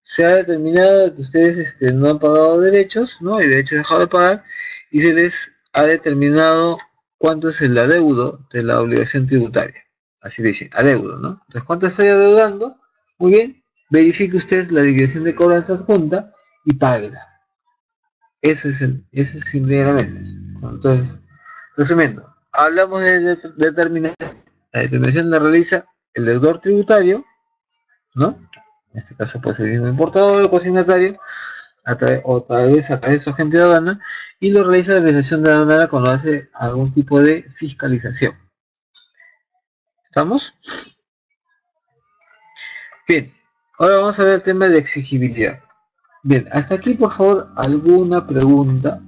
se ha determinado que ustedes no han pagado derechos, ¿no? Y derechos dejado de pagar y se les ha determinado cuánto es el adeudo de la obligación tributaria. Así dice, adeudo, ¿no? Entonces, ¿cuánto estoy adeudando? Muy bien, verifique usted la liquidación de cobranza adjunta y páguela. Eso es simplemente. Entonces, resumiendo, hablamos de determinación. La determinación la realiza el deudor tributario, ¿no? En este caso puede ser el mismo importador o consignatario, tal vez a través de su agente de aduana, y lo realiza la administración de aduanera cuando hace algún tipo de fiscalización. ¿Estamos? Bien, ahora vamos a ver el tema de exigibilidad. Bien, hasta aquí por favor alguna pregunta,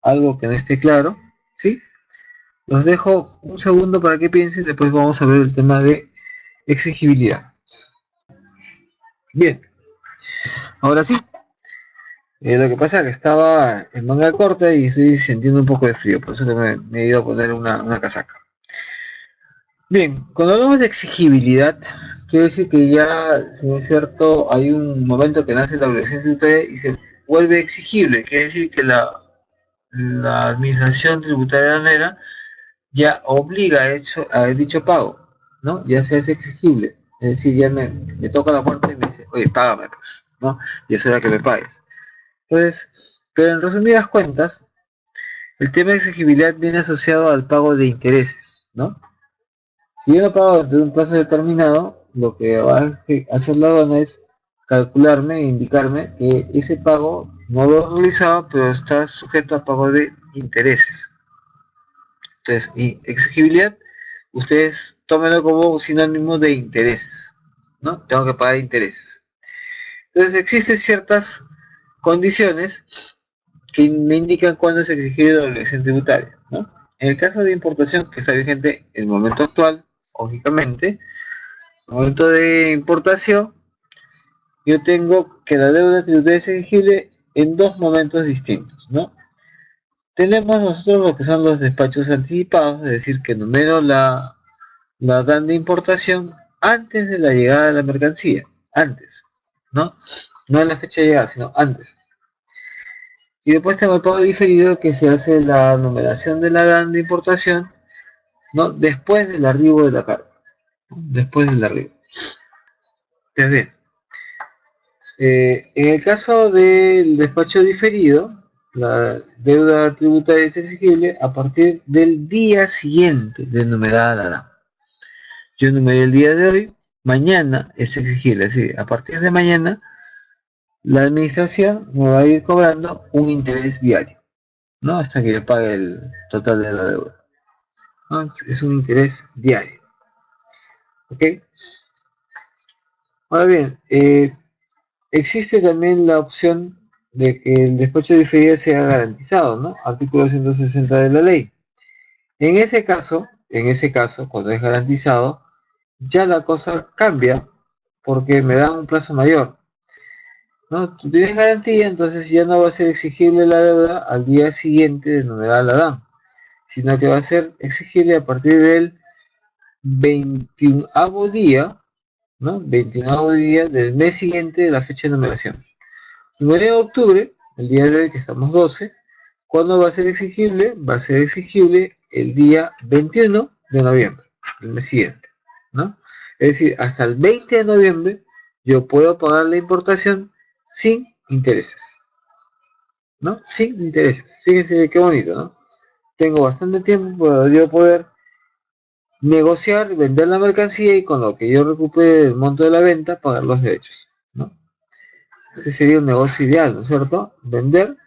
algo que no esté claro, ¿sí? Los dejo un segundo para que piensen, después vamos a ver el tema de exigibilidad. Bien, ahora sí. Lo que pasa es que estaba en manga corta y estoy sintiendo un poco de frío, por eso que me he ido a poner una casaca. Bien, cuando hablamos de exigibilidad, quiere decir que ya, si no es cierto, hay un momento que nace la obligación tributaria y se vuelve exigible, quiere decir que la administración tributaria aduanera ya obliga a dicho pago, ¿no? Ya se hace exigible, es decir, ya me toca la puerta y me dice, oye, págame, pues, ¿no? Y es hora que me pagues. Entonces, pero en resumidas cuentas, el tema de exigibilidad viene asociado al pago de intereses, ¿no? Si yo no pago dentro de un plazo determinado, lo que va a hacer la aduana es calcularme e indicarme que ese pago no lo realizaba, pero está sujeto a pago de intereses. Entonces, y exigibilidad, ustedes tómenlo como sinónimo de intereses, ¿no? Tengo que pagar intereses. Entonces, existen ciertas condiciones que me indican cuándo es exigible la obligación tributaria, ¿no? En el caso de importación, que está vigente en el momento actual, lógicamente, en el momento de importación, yo tengo que la deuda tributaria es exigible en dos momentos distintos, ¿no? Tenemos nosotros lo que son los despachos anticipados, es decir, que numero la DAN de importación antes de la llegada de la mercancía, antes, ¿no? No en la fecha de llegada, sino antes. Y después tengo el pago diferido que se hace la numeración de la DAN de importación, ¿no? Después del arribo de la carga. Después del arribo. Entonces, bien. En el caso del despacho diferido, la deuda tributaria es exigible a partir del día siguiente de numerada la DAN. Yo enumeré el día de hoy, mañana es exigible, es decir, a partir de mañana la administración me va a ir cobrando un interés diario, ¿no? Hasta que yo pague el total de la deuda, ¿no? Es un interés diario, ¿ok? Ahora bien, existe también la opción de que el despacho diferido sea garantizado, ¿no? Artículo 160 de la ley. En ese caso, cuando es garantizado, ya la cosa cambia porque me dan un plazo mayor, ¿no? Tú tienes garantía, entonces ya no va a ser exigible la deuda al día siguiente de numerar la DAM, sino que va a ser exigible a partir del 21º día, ¿no? 21º día del mes siguiente de la fecha de numeración. Numeré en octubre, el día de hoy que estamos 12, ¿Cuándo va a ser exigible? Va a ser exigible el día 21 de noviembre, el mes siguiente, ¿no? Es decir, hasta el 20 de noviembre yo puedo pagar la importación sin intereses, ¿no? Sin intereses. Fíjense qué bonito, ¿no? Tengo bastante tiempo para yo poder negociar, vender la mercancía y con lo que yo recupere el monto de la venta, pagar los derechos, ¿no? Ese sería un negocio ideal, ¿no es cierto? Vender,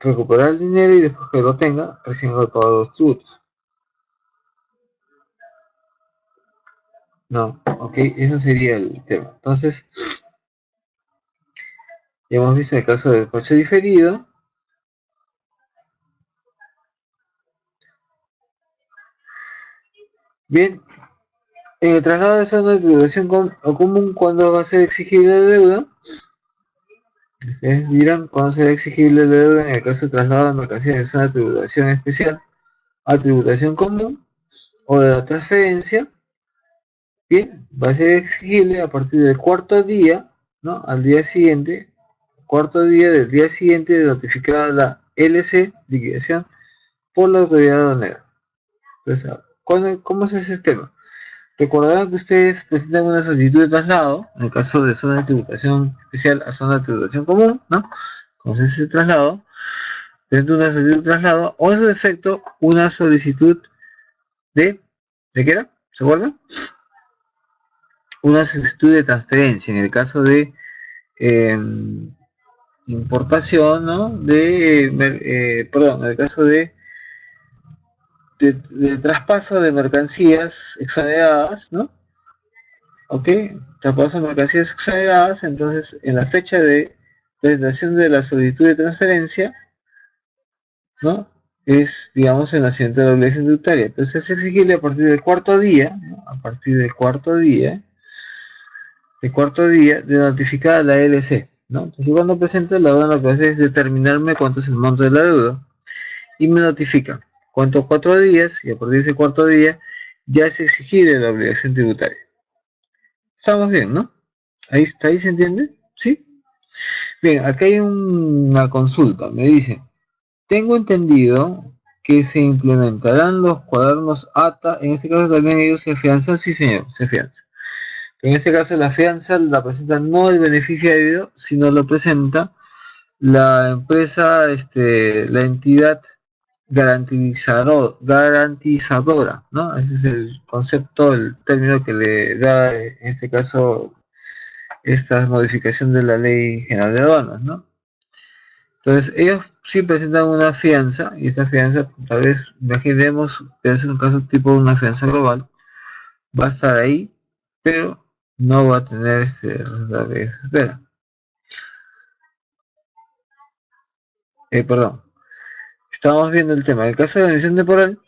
recuperar el dinero y después que lo tenga, recién haber pagado los tributos. No, ok, eso sería el tema. Entonces, ya hemos visto el caso del despacho diferido. Bien, en el traslado de zona de tributación común, ¿cuándo va a ser exigible la deuda? Ustedes dirán cuándo será exigible la deuda en el caso de traslado de mercancías de zona de tributación especial a tributación común o de la transferencia. Bien, va a ser exigible a partir del cuarto día, ¿no? Al día siguiente, cuarto día del día siguiente de notificada la LC, liquidación, por la autoridad aduanera. Entonces, ¿cómo es el sistema? Recordarán que ustedes presentan una solicitud de traslado, en el caso de zona de tributación especial a zona de tributación común, ¿no? Con ese traslado, presentan una solicitud de traslado o en su defecto una solicitud ¿de qué era? ¿Se acuerdan? Una solicitud de transferencia en el caso de eh, importación, ¿no? Perdón, en el caso de traspaso de mercancías exoneradas, ¿no? Ok, traspaso de mercancías exoneradas, entonces en la fecha de presentación de la solicitud de transferencia, ¿no? Es, digamos, en la siguiente obligación tributaria. Entonces es exigible a partir del cuarto día, ¿no? A partir del cuarto día de notificada la LC, ¿no? Entonces yo cuando presento la aduana lo que hace es determinarme cuánto es el monto de la deuda y me notifica. Cuento 4 días y a partir de ese cuarto día ya es exigible la obligación tributaria. Estamos bien, ¿no? Ahí se entiende, ¿sí? Bien, acá hay una consulta. Me dice, tengo entendido que se implementarán los cuadernos ATA. En este caso también ellos se afianzan. Sí, señor, se afianza. En este caso la fianza la presenta no el beneficiario, sino lo presenta la empresa, la entidad garantizadora, ¿no? Ese es el concepto, el término que le da en este caso esta modificación de la Ley General de Aduanas, ¿no? Entonces ellos sí presentan una fianza y esta fianza, tal vez imaginemos, debe ser un caso tipo de una fianza global, va a estar ahí, pero no va a tener la que espera. Perdón, estamos viendo el tema. En el caso de la emisión temporal,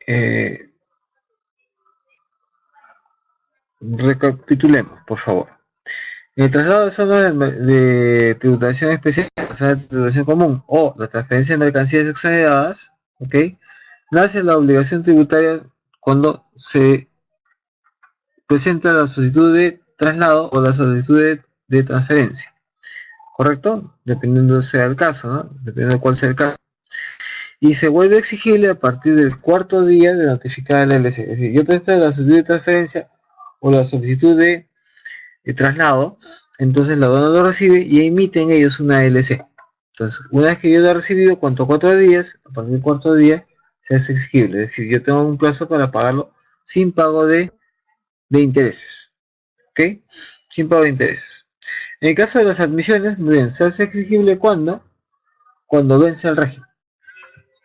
eh, recapitulemos, por favor. En el traslado de zona de tributación especial, o sea, de tributación común o la transferencia de mercancías exoneradas, ¿ok? Nace la obligación tributaria cuando se presenta la solicitud de traslado o la solicitud de transferencia, ¿correcto? Dependiendo sea el caso, ¿no? Dependiendo de cuál sea el caso. Y se vuelve exigible a partir del cuarto día de notificar el LC. Es decir, yo presento la solicitud de transferencia o la solicitud de traslado, entonces la aduana lo recibe y emiten ellos una LC. Entonces, una vez que yo lo he recibido, cuento 4 días, a partir del cuarto día se hace exigible. Es decir, yo tengo un plazo para pagarlo sin pago de intereses. ¿Ok? Sin pago de intereses. En el caso de las admisiones, muy bien, se hace exigible cuando vence el régimen,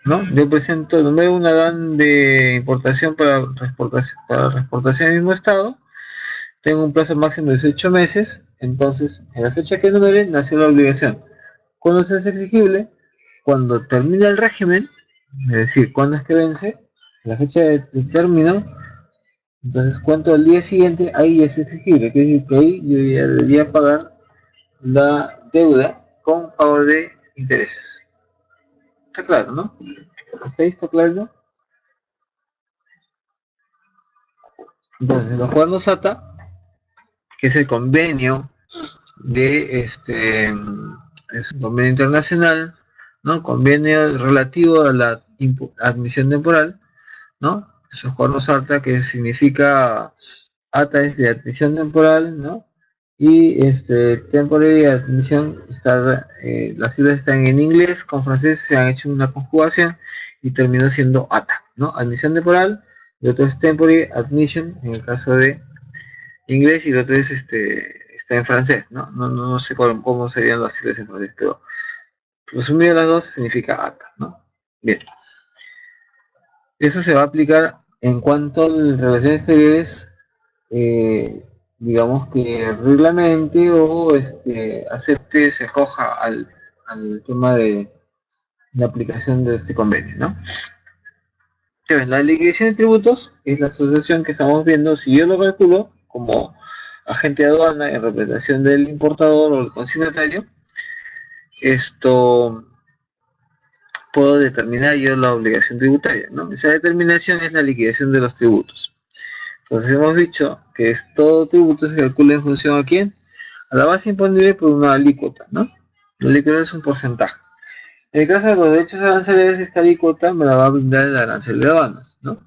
¿no? Yo presento número una DAN de importación para exportación en el mismo estado, tengo un plazo máximo de 18 meses, entonces en la fecha que numere nació la obligación. ¿Cuándo se hace exigible? Cuando termina el régimen, es decir, cuando es que vence, la fecha de término, entonces cuento el día siguiente, ahí es exigible, quiere decir que ahí yo ya debería pagar la deuda con pago de intereses. Está claro, ¿no? ¿Hasta ahí está claro? Entonces, los cuadernos SATA, que es el convenio de es un convenio internacional, ¿no? Convenio relativo a la admisión temporal, ¿no? Esos cuernos ATA, que significa ATA es de admisión temporal, ¿no? Y temporary admisión está, las siglas están en inglés, con francés se han hecho una conjugación y terminó siendo ATA, ¿no? Admisión temporal, y otro es temporary admission en el caso de inglés, y el otro es está en francés, ¿no? No sé cómo serían las siglas en francés, pero resumido las dos significa ATA, ¿no? Bien. Eso se va a aplicar en cuanto a relaciones exteriores, digamos que reglamente o acepte, se acoja al tema de la aplicación de este convenio, ¿no? Entonces, la liquidación de tributos es la asociación que estamos viendo. Si yo lo calculo como agente de aduana en representación del importador o el consignatario, esto puedo determinar yo la obligación tributaria, ¿no? Esa determinación es la liquidación de los tributos. Entonces hemos dicho que todo tributo se calcula en función a quién, a la base imponible por una alícuota, ¿no? La alícuota es un porcentaje. En el caso de los derechos arancelarios, esta alícuota me la va a brindar el arancel de aduanas, ¿no?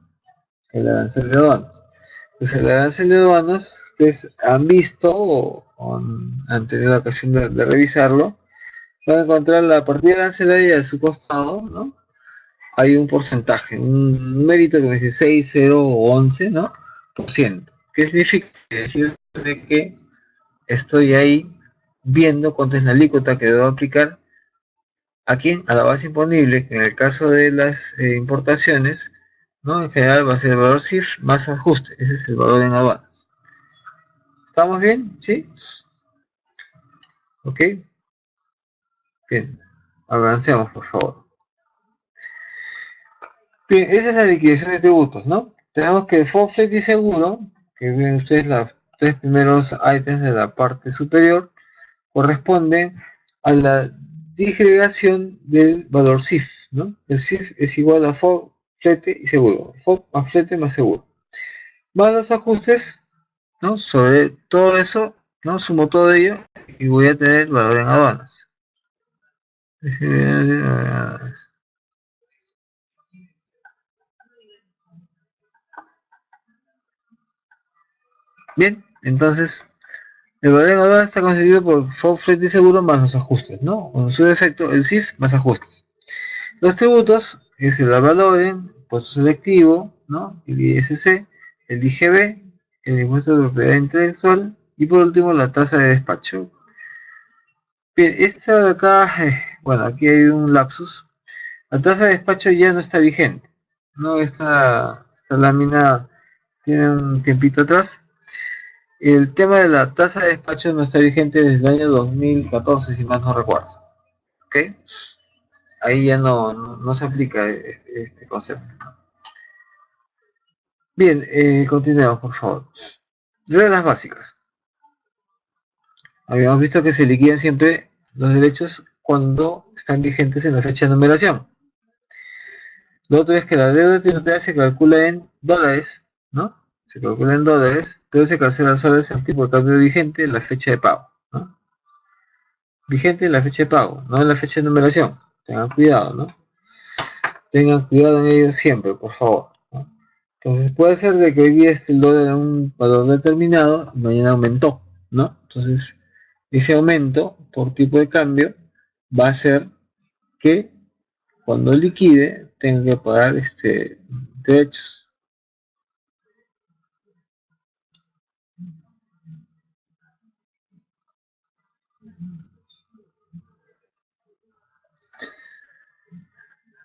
El arancel de aduanas. Pues el arancel de aduanas, ustedes han visto o han tenido la ocasión de revisarlo, van a encontrar la partida arancelaria de su costado, ¿no? Hay un porcentaje, un mérito que me dice 6, 0 o 11, ¿no? Por ciento. ¿Qué significa? Decir que estoy ahí viendo cuánto es la alícuota que debo aplicar a quién, a la base imponible, que en el caso de las importaciones, ¿no? En general va a ser el valor CIF más ajuste, ese es el valor en aduanas. ¿Estamos bien? ¿Sí? ¿Ok? Bien, avancemos por favor. Bien, esa es la liquidación de tributos, ¿no? Tenemos que FOFLET y seguro, que ven ustedes los tres primeros ítems de la parte superior, corresponden a la disgregación del valor CIF, ¿no? El CIF es igual a FOB, flete y seguro. FOB más flete más seguro. Más los ajustes, ¿no? Sobre todo eso, ¿no? Sumo todo ello y voy a tener el valor en aduanas. Bien, entonces el valor en aduanas está constituido por FOB, flete y seguro más los ajustes, ¿no? Con su defecto, el CIF más ajustes. Los tributos es el valoren, impuesto selectivo, ¿no? El ISC, el IGB, el impuesto de propiedad intelectual y por último la tasa de despacho. Bien, esta de acá, bueno, aquí hay un lapsus. La tasa de despacho ya no está vigente, ¿no? Esta lámina tiene un tiempito atrás. El tema de la tasa de despacho no está vigente desde el año 2014, si mal no recuerdo. ¿Ok? Ahí ya no se aplica este concepto. Bien, continuemos, por favor. Reglas básicas. Habíamos visto que se liquidan siempre los derechos cuando están vigentes en la fecha de numeración. Lo otro es que la deuda tributaria se calcula en dólares, ¿no? Se calcula en dólares, pero se cancela solo el tipo de cambio vigente en la fecha de pago, ¿no? Vigente en la fecha de pago, no en la fecha de numeración. Tengan cuidado, ¿no? Tengan cuidado en ello siempre, por favor, ¿no? Entonces puede ser de que hoy día esté el dólar en un valor determinado y mañana aumentó, ¿no? Entonces ese aumento por tipo de cambio va a ser que cuando liquide tenga que pagar derechos.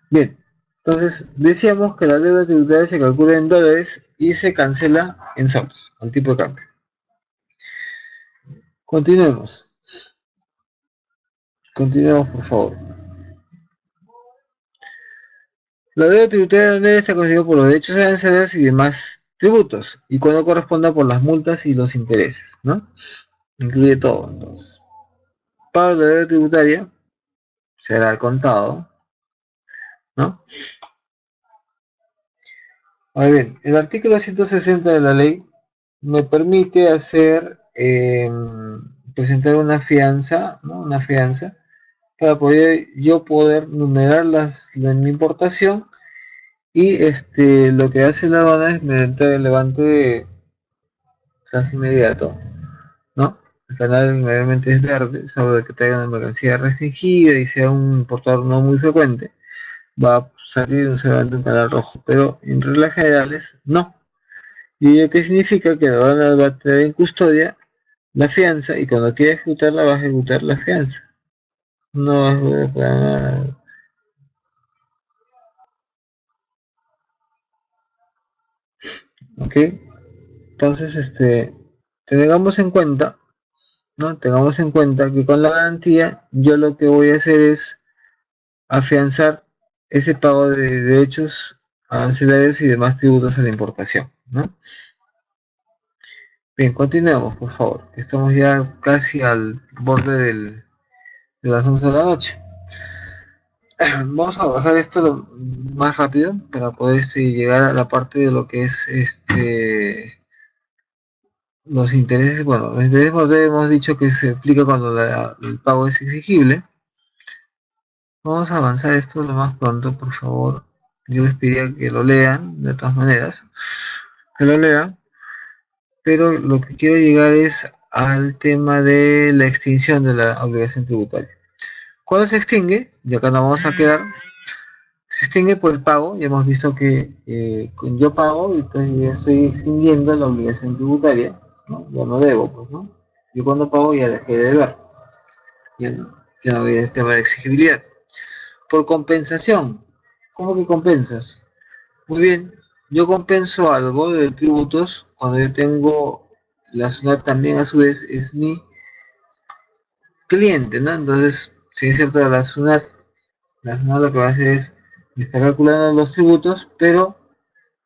Bien, entonces decíamos que la deuda tributaria se calcula en dólares y se cancela en soles, al tipo de cambio. Continuemos. Continuemos, por favor. La deuda tributaria está constituida por los derechos arancelarios y demás tributos, y cuando corresponda por las multas y los intereses, ¿no? Incluye todo, entonces. Pago de la deuda tributaria será el contado, ¿no? Ahora bien, el artículo 160 de la ley me permite hacer, presentar una fianza, ¿no? Una fianza para poder yo poder numerar mi importación y lo que hace la aduana es mediante el levante casi inmediato, ¿no? El canal mayormente es verde, salvo que traiga una mercancía restringida y sea un importador no muy frecuente, va a salir un canal rojo, pero en reglas generales no. ¿Y ello qué significa? Que la aduana va a tener en custodia la fianza y cuando quiera ejecutarla va a ejecutar la fianza. No es para nada. ¿Ok? Entonces, tengamos en cuenta, ¿no? Tengamos en cuenta que con la garantía yo lo que voy a hacer es afianzar ese pago de derechos arancelarios y demás tributos a la importación, ¿no? Bien, continuemos, por favor, que estamos ya casi al borde de las 11 de la noche. Vamos a pasar esto más rápido para poder llegar a la parte de lo que es los intereses. Bueno, los intereses hemos dicho que se aplica cuando el pago es exigible. Vamos a avanzar esto lo más pronto, por favor. Yo les pediría que lo lean, de todas maneras, que lo lean, pero lo que quiero llegar es al tema de la extinción de la obligación tributaria. ¿Cuándo se extingue? Y acá nos vamos a quedar. Se extingue por el pago, ya hemos visto que yo pago y entonces ya estoy extinguiendo la obligación tributaria, ¿no? Ya no debo, pues, ¿no? Yo cuando pago ya dejé de deber, ya no había el tema de exigibilidad. Por compensación, ¿cómo que compensas? Muy bien, yo compenso algo de tributos cuando yo tengo la SUNAT también a su vez es mi cliente, ¿no? Entonces, si es cierto la SUNAT lo que va a hacer es me está calculando los tributos, pero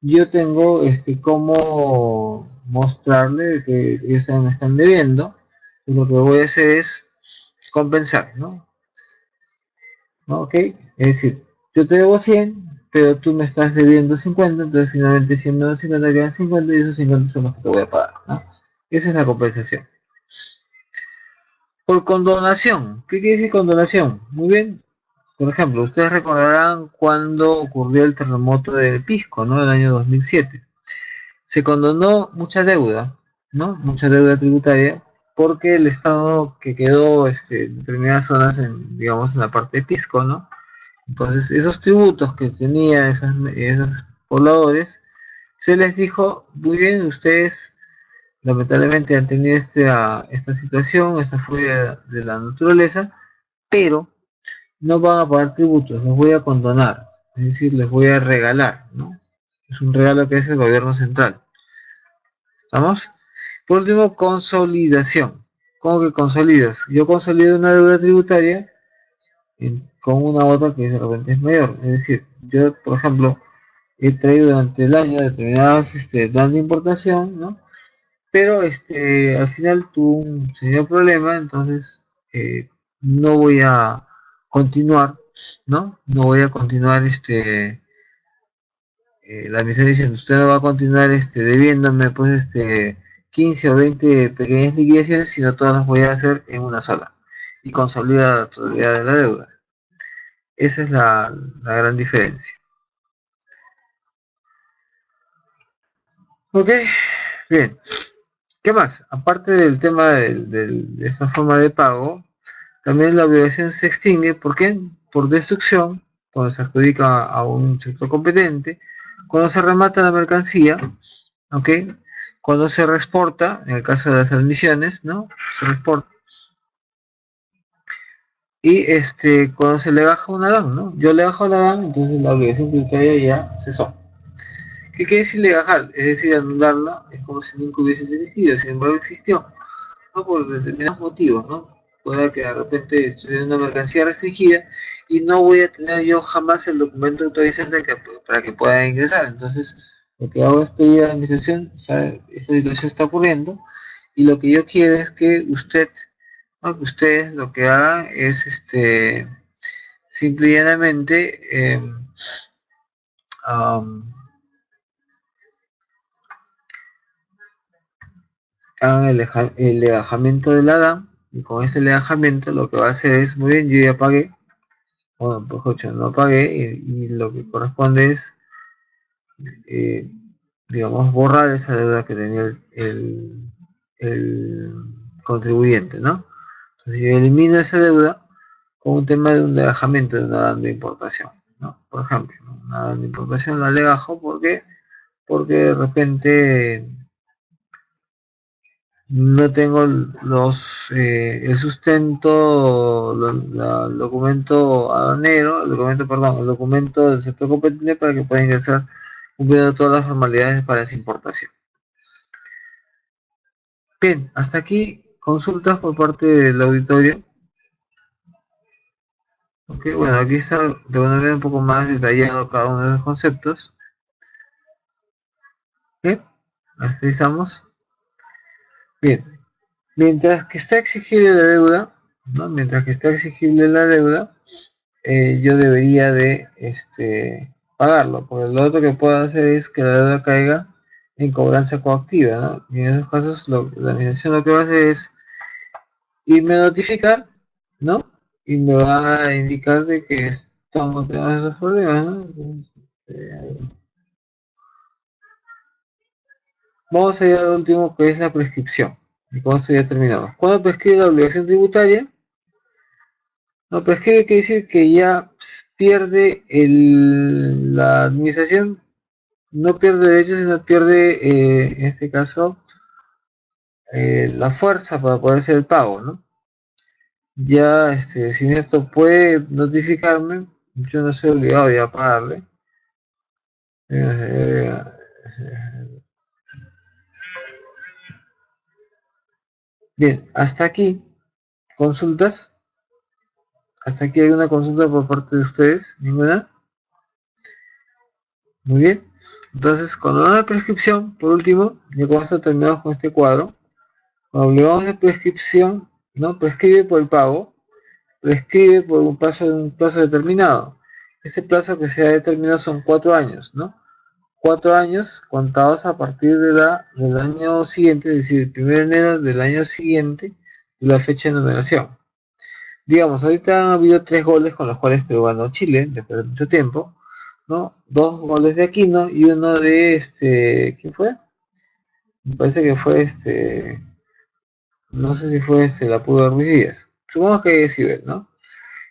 yo tengo cómo mostrarle que ellos también me están debiendo, y lo que voy a hacer es compensar, ¿no? ¿No? ¿Ok? Es decir, yo te debo 100, pero tú me estás debiendo 50, entonces finalmente 100 menos 50 quedan 50 y esos 50 son los que te voy a pagar, ¿no? Esa es la compensación. Por condonación, ¿qué quiere decir condonación? Muy bien, por ejemplo, ustedes recordarán cuando ocurrió el terremoto de Pisco, ¿no? El año 2007. Se condonó mucha deuda, ¿no? Mucha deuda tributaria, porque el Estado que quedó en determinadas zonas, digamos, en la parte de Pisco, ¿no? Entonces, esos tributos que tenían esos pobladores, se les dijo, muy bien, ustedes lamentablemente han tenido esta situación, esta furia de la naturaleza, pero no van a pagar tributos, los voy a condonar, es decir, les voy a regalar, ¿no? Es un regalo que hace el gobierno central. ¿Estamos? Por último, consolidación. ¿Cómo que consolidas? Yo consolido una deuda tributaria con una otra que de repente es mayor. Es decir, yo, por ejemplo, he traído durante el año determinadas dan de importación, ¿no? Pero al final tuvo un serio problema, entonces no voy a continuar, ¿no? No voy a continuar la administración diciendo usted no va a continuar debiéndome pues 15 o 20 pequeñas liquidaciones, sino todas las voy a hacer en una sola y consolida la totalidad de la deuda. Esa es la gran diferencia. Ok, bien. ¿Qué más? Aparte del tema de esta forma de pago, también la obligación se extingue, ¿por qué? Por destrucción, cuando se adjudica a un sector competente, cuando se remata la mercancía, ¿ok? Cuando se reexporta, en el caso de las admisiones, ¿no? Se reexporta. Y cuando se le baja una DAM, ¿no? Yo le bajo la DAM, entonces la obligación tributaria ya cesó. ¿Qué quiere decir legal? Es decir, anularla, es como si nunca hubiese existido, sin embargo existió, ¿no? Por determinados motivos, ¿no? Puede que de repente estoy en una mercancía restringida y no voy a tener yo jamás el documento autorizante para que pueda ingresar. Entonces, lo que hago es pedir a la administración, ¿sabe? Esta situación está ocurriendo y lo que yo quiero es que usted, ¿no? Que ustedes lo que hagan es simple y llanamente um, hagan el levajamiento de la DAM, Y con ese alejamiento lo que va a hacer es, muy bien, yo ya pagué, bueno, por ejemplo, no pagué y lo que corresponde es, eh, digamos, borrar esa deuda que tenía el contribuyente, ¿no? Entonces yo elimino esa deuda con un tema de un legajamiento de una dan de importación, ¿no? Por ejemplo, una dan de importación la legajo porque de repente no tengo el sustento, el documento aduanero, el documento del sector competente para que pueda ingresar cumpliendo todas las formalidades para esa importación. Bien, hasta aquí consultas por parte del auditorio. Ok, bueno, aquí está de una manera un poco más detallado cada uno de los conceptos. Bien, así estamos. Bien, mientras que está exigible la deuda, ¿no? Mientras que está exigible la deuda, yo debería de pagarlo, porque lo otro que puedo hacer es que la deuda caiga en cobranza coactiva, ¿no? Y en esos casos la administración lo que va a hacer es irme a notificar, ¿no? Y me va a indicar de que estamos teniendo esos problemas, ¿no? Vamos a ir al último que es la prescripción. Y con esto ya terminamos. ¿Cuándo prescribe la obligación tributaria? No, prescribe quiere decir que ya pierde la administración, no pierde derechos, sino pierde, en este caso, la fuerza para poder hacer el pago, ¿no? Ya, si esto puede notificarme, yo no soy obligado ya a pagarle. Eh, Bien, hasta aquí, consultas. Hasta aquí hay una consulta por parte de ustedes, ninguna. Muy bien. Entonces, cuando da la prescripción, por último, ya con esto terminamos con este cuadro. Cuando obligamos de prescripción, ¿no? Prescribe por el pago, prescribe por un plazo determinado. Este plazo que se ha determinado son 4 años, ¿no? 4 años contados a partir del año siguiente, es decir, el 1 de enero del año siguiente de la fecha de numeración. Digamos, ahorita han habido 3 goles con los cuales Perú ganó Chile, después de mucho tiempo, ¿no? 2 goles de Aquino y uno de ¿quién fue? Me parece que fue no sé si fue la Pudo Ruiz Díaz. Supongo que es Ciber, ¿no?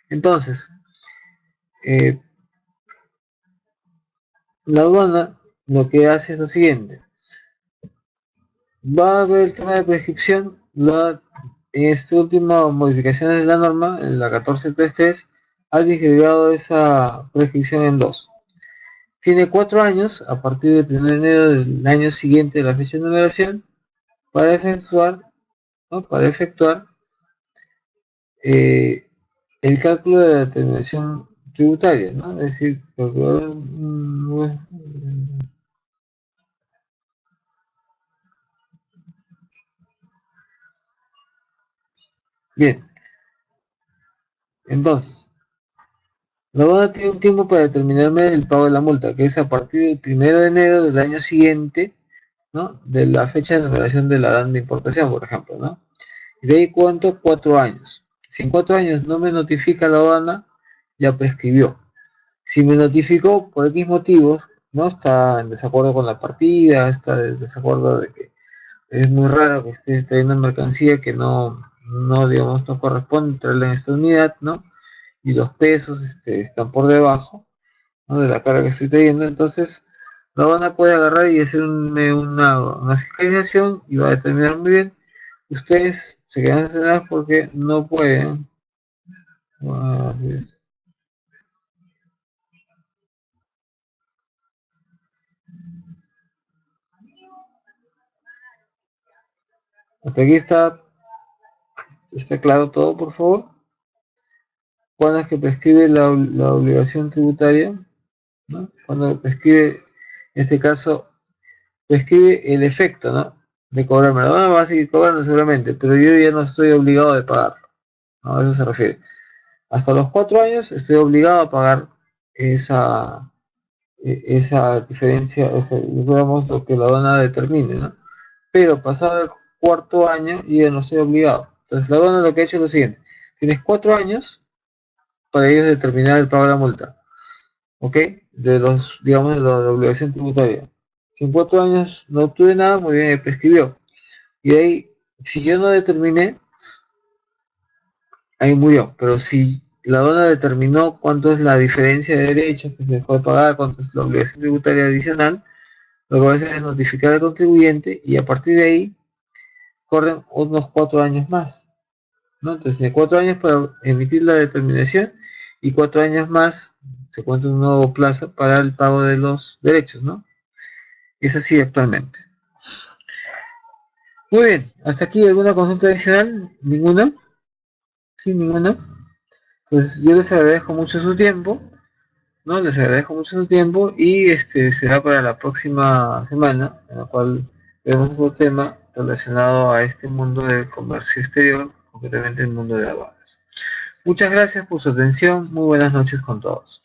Entonces, eh, la aduana lo que hace es lo siguiente. Va a haber el tema de prescripción, en esta última modificación de la norma, en la 1433, ha disgregado esa prescripción en dos. Tiene 4 años a partir del 1 de enero del año siguiente de la fecha de numeración para efectuar, ¿no? Eh, el cálculo de la determinación tributaria, ¿no? Es decir, bien, entonces, la aduana tiene un tiempo para determinarme el pago de la multa, que es a partir del 1 de enero del año siguiente, ¿no? De la fecha de numeración de la DAN de importación, por ejemplo, ¿no? Y de ahí cuánto, 4 años. Si en 4 años no me notifica la aduana, ya prescribió. Si me notificó por X motivos, ¿no? Está en desacuerdo con la partida, está en desacuerdo de que es muy raro que esté trayendo mercancía que digamos, no corresponde traerla en esta unidad, ¿no? Y los pesos están por debajo, ¿no? De la carga que estoy trayendo, entonces la aduana puede agarrar y hacer una fiscalización y va a determinar muy bien. Ustedes se quedan sancionados porque no pueden. Hasta aquí está claro todo, por favor. ¿Cuándo es que prescribe la obligación tributaria? ¿No? Cuando prescribe, en este caso, prescribe el efecto, ¿no? De cobrarme. La aduana va a seguir cobrando seguramente, pero yo ya no estoy obligado de pagarlo, ¿no? A eso se refiere. Hasta los 4 años estoy obligado a pagar esa diferencia, digamos, lo que la aduana determine, ¿no? Pero pasado el cuarto año yo ya no estoy obligado. Entonces la aduana lo que ha hecho es lo siguiente: tienes 4 años para ellos determinar el pago de la multa, ¿ok? De los, digamos, de la obligación tributaria. Si en 4 años no obtuve nada, muy bien, prescribió. Y ahí, si yo no determiné, ahí murió. Pero si la aduana determinó cuánto es la diferencia de derechos que se dejó de pagar, cuánto es la obligación tributaria adicional, lo que va a hacer es notificar al contribuyente y a partir de ahí corren unos 4 años más, ¿no? Entonces tiene 4 años para emitir la determinación y 4 años más se cuenta un nuevo plazo para el pago de los derechos, ¿no? Es así actualmente. Muy bien, hasta aquí alguna consulta adicional, ninguna, sí, ninguna. Pues yo les agradezco mucho su tiempo, ¿no? Les agradezco mucho su tiempo y será para la próxima semana, en la cual veremos otro tema relacionado a este mundo del comercio exterior, concretamente el mundo de aduanas. Muchas gracias por su atención, muy buenas noches con todos.